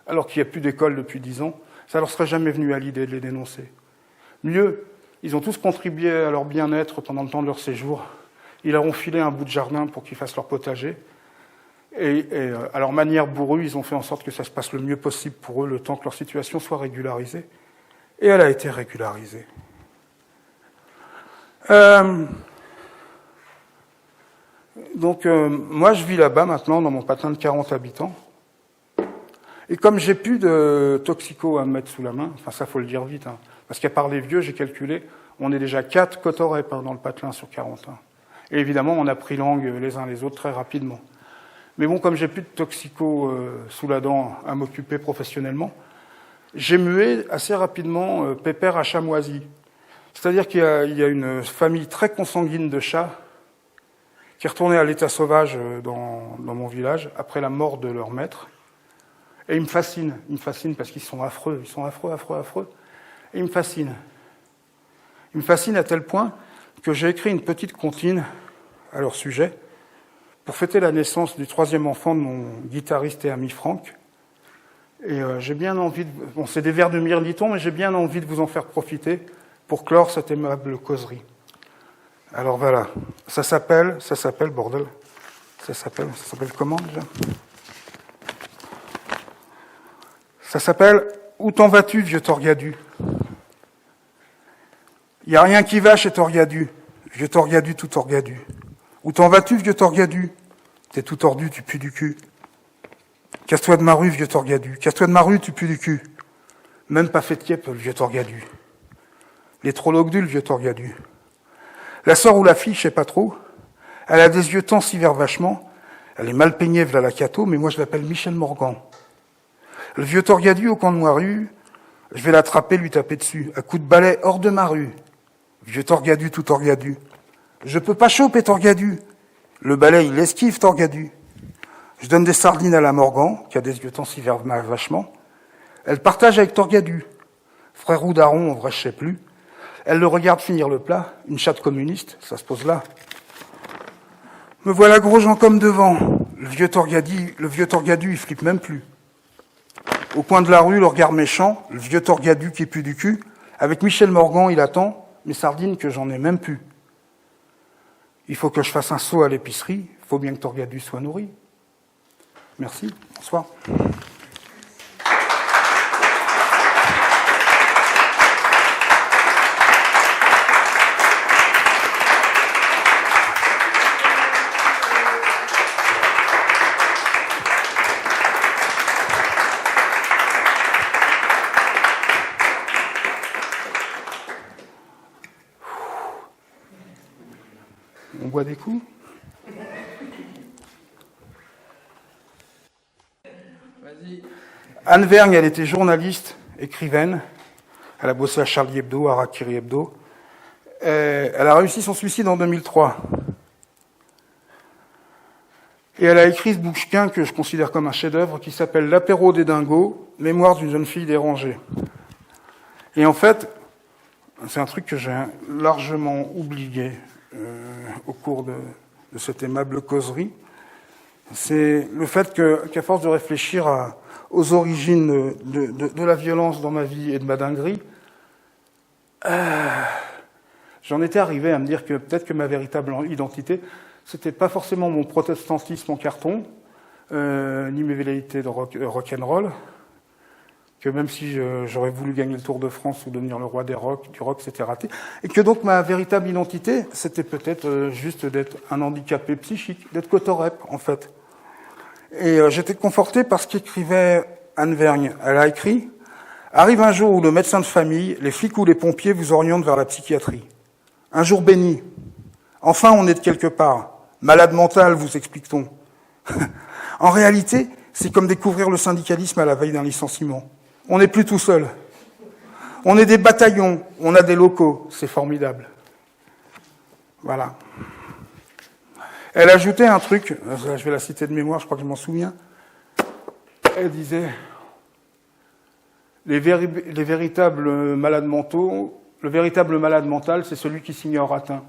alors qu'il n'y a plus d'école depuis 10 ans, ça leur serait jamais venu à l'idée de les dénoncer. Mieux, ils ont tous contribué à leur bien-être pendant le temps de leur séjour. Ils leur ont filé un bout de jardin pour qu'ils fassent leur potager. Et à leur manière bourrue, ils ont fait en sorte que ça se passe le mieux possible pour eux, le temps que leur situation soit régularisée. Et elle a été régularisée. Donc, moi, je vis là-bas maintenant, dans mon Patelin de 40 habitants. Et comme j'ai plus de toxicos à me mettre sous la main, enfin ça, faut le dire vite, hein, parce qu'à part les vieux, j'ai calculé, on est déjà 4 cotorep dans le Patelin sur 40. Hein. Et évidemment, on a pris langue les uns les autres très rapidement. Mais bon, comme j'ai plus de toxicos sous la dent à m'occuper professionnellement, j'ai mué assez rapidement Pépère à chamoisi. C'est-à-dire qu'il y a une famille très consanguine de chats qui est retournée à l'état sauvage dans mon village après la mort de leur maître. Et ils me fascinent parce qu'ils sont affreux, affreux. Et ils me fascinent. Ils me fascinent à tel point que j'ai écrit une petite comptine à leur sujet pour fêter la naissance du 3e enfant de mon guitariste et ami Franck. Et j'ai bien envie de... Bon, c'est des vers de Mirliton, mais j'ai bien envie de vous en faire profiter pour clore cette aimable causerie. Alors voilà, ça s'appelle, bordel. Ça s'appelle comment déjà ? Ça s'appelle « Où t'en vas-tu, vieux Torgadu ?» Il n'y a rien qui va chez Torgadu, vieux Torgadu tout Torgadu. Où t'en vas-tu, vieux Torgadu ? T'es tout tordu, tu pues du cul. Casse-toi de ma rue, vieux Torgadu. Casse-toi de ma rue, tu pues du cul. Même pas fait de kiep, le vieux Torgadu. Les trologdules, vieux Torgadu. La sœur ou la fille, je sais pas trop. Elle a des yeux tant si vert vachement. Elle est mal peignée, v'là la cato, mais moi je l'appelle Michel Morgan. Le vieux Torgadu au coin de ma rue, je vais l'attraper, lui taper dessus. À coups de balai hors de ma rue. Vieux Torgadu, tout Torgadu. Je peux pas choper Torgadu. Le balai, il esquive Torgadu. Je donne des sardines à la Morgan, qui a des yeux tant si vert vachement. Elle partage avec Torgadu. Frère ou daron, en vrai, je sais plus. Elle le regarde finir le plat, une chatte communiste, ça se pose là. Me voilà gros Jean comme devant. Le vieux Torgadu, il flippe même plus. Au coin de la rue, le regard méchant, le vieux Torgadu qui pue du cul. Avec Michel Morgan, il attend mes sardines que j'en ai même plus. Il faut que je fasse un saut à l'épicerie, il faut bien que Torgadu soit nourri. Merci, bonsoir. On boit des coups ? Vas-y. Anne Vergne, elle était journaliste, écrivaine. Elle a bossé à Charlie Hebdo, à Rakiri Hebdo. Elle a réussi son suicide en 2003. Et elle a écrit ce bouquin que je considère comme un chef-d'œuvre qui s'appelle L'apéro des dingos, mémoire d'une jeune fille dérangée. Et en fait, c'est un truc que j'ai largement oublié au cours de cette aimable causerie. C'est le fait qu'à force de réfléchir aux origines de la violence dans ma vie et de ma dinguerie, j'en étais arrivé à me dire que peut-être que ma véritable identité, c'était pas forcément mon protestantisme en carton, ni mes velléités de rock'n'roll, que même si j'aurais voulu gagner le Tour de France ou devenir le roi du rock, c'était raté, et que donc ma véritable identité, c'était peut-être juste d'être un handicapé psychique, d'être Cotorep, en fait. Et j'étais conforté par ce qu'écrivait Anne Vergne. Elle a écrit « Arrive un jour où le médecin de famille, les flics ou les pompiers vous orientent vers la psychiatrie. Un jour béni. Enfin, on est de quelque part. Malade mental, vous explique-t-on. En réalité, c'est comme découvrir le syndicalisme à la veille d'un licenciement. On n'est plus tout seul. On est des bataillons, on a des locaux, c'est formidable. » Voilà. Elle ajoutait un truc, je vais la citer de mémoire, je crois que je m'en souviens. Elle disait les véritables malades mentaux, le véritable malade mental, c'est celui qui s'ignore atteint.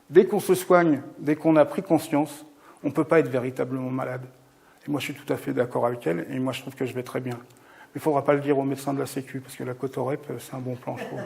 Dès qu'on se soigne, dès qu'on a pris conscience, on ne peut pas être véritablement malade. Et moi, je suis tout à fait d'accord avec elle, et moi, je trouve que je vais très bien. Mais il ne faudra pas le dire au médecin de la Sécu, parce que la Cotorep, c'est un bon plan, je trouve.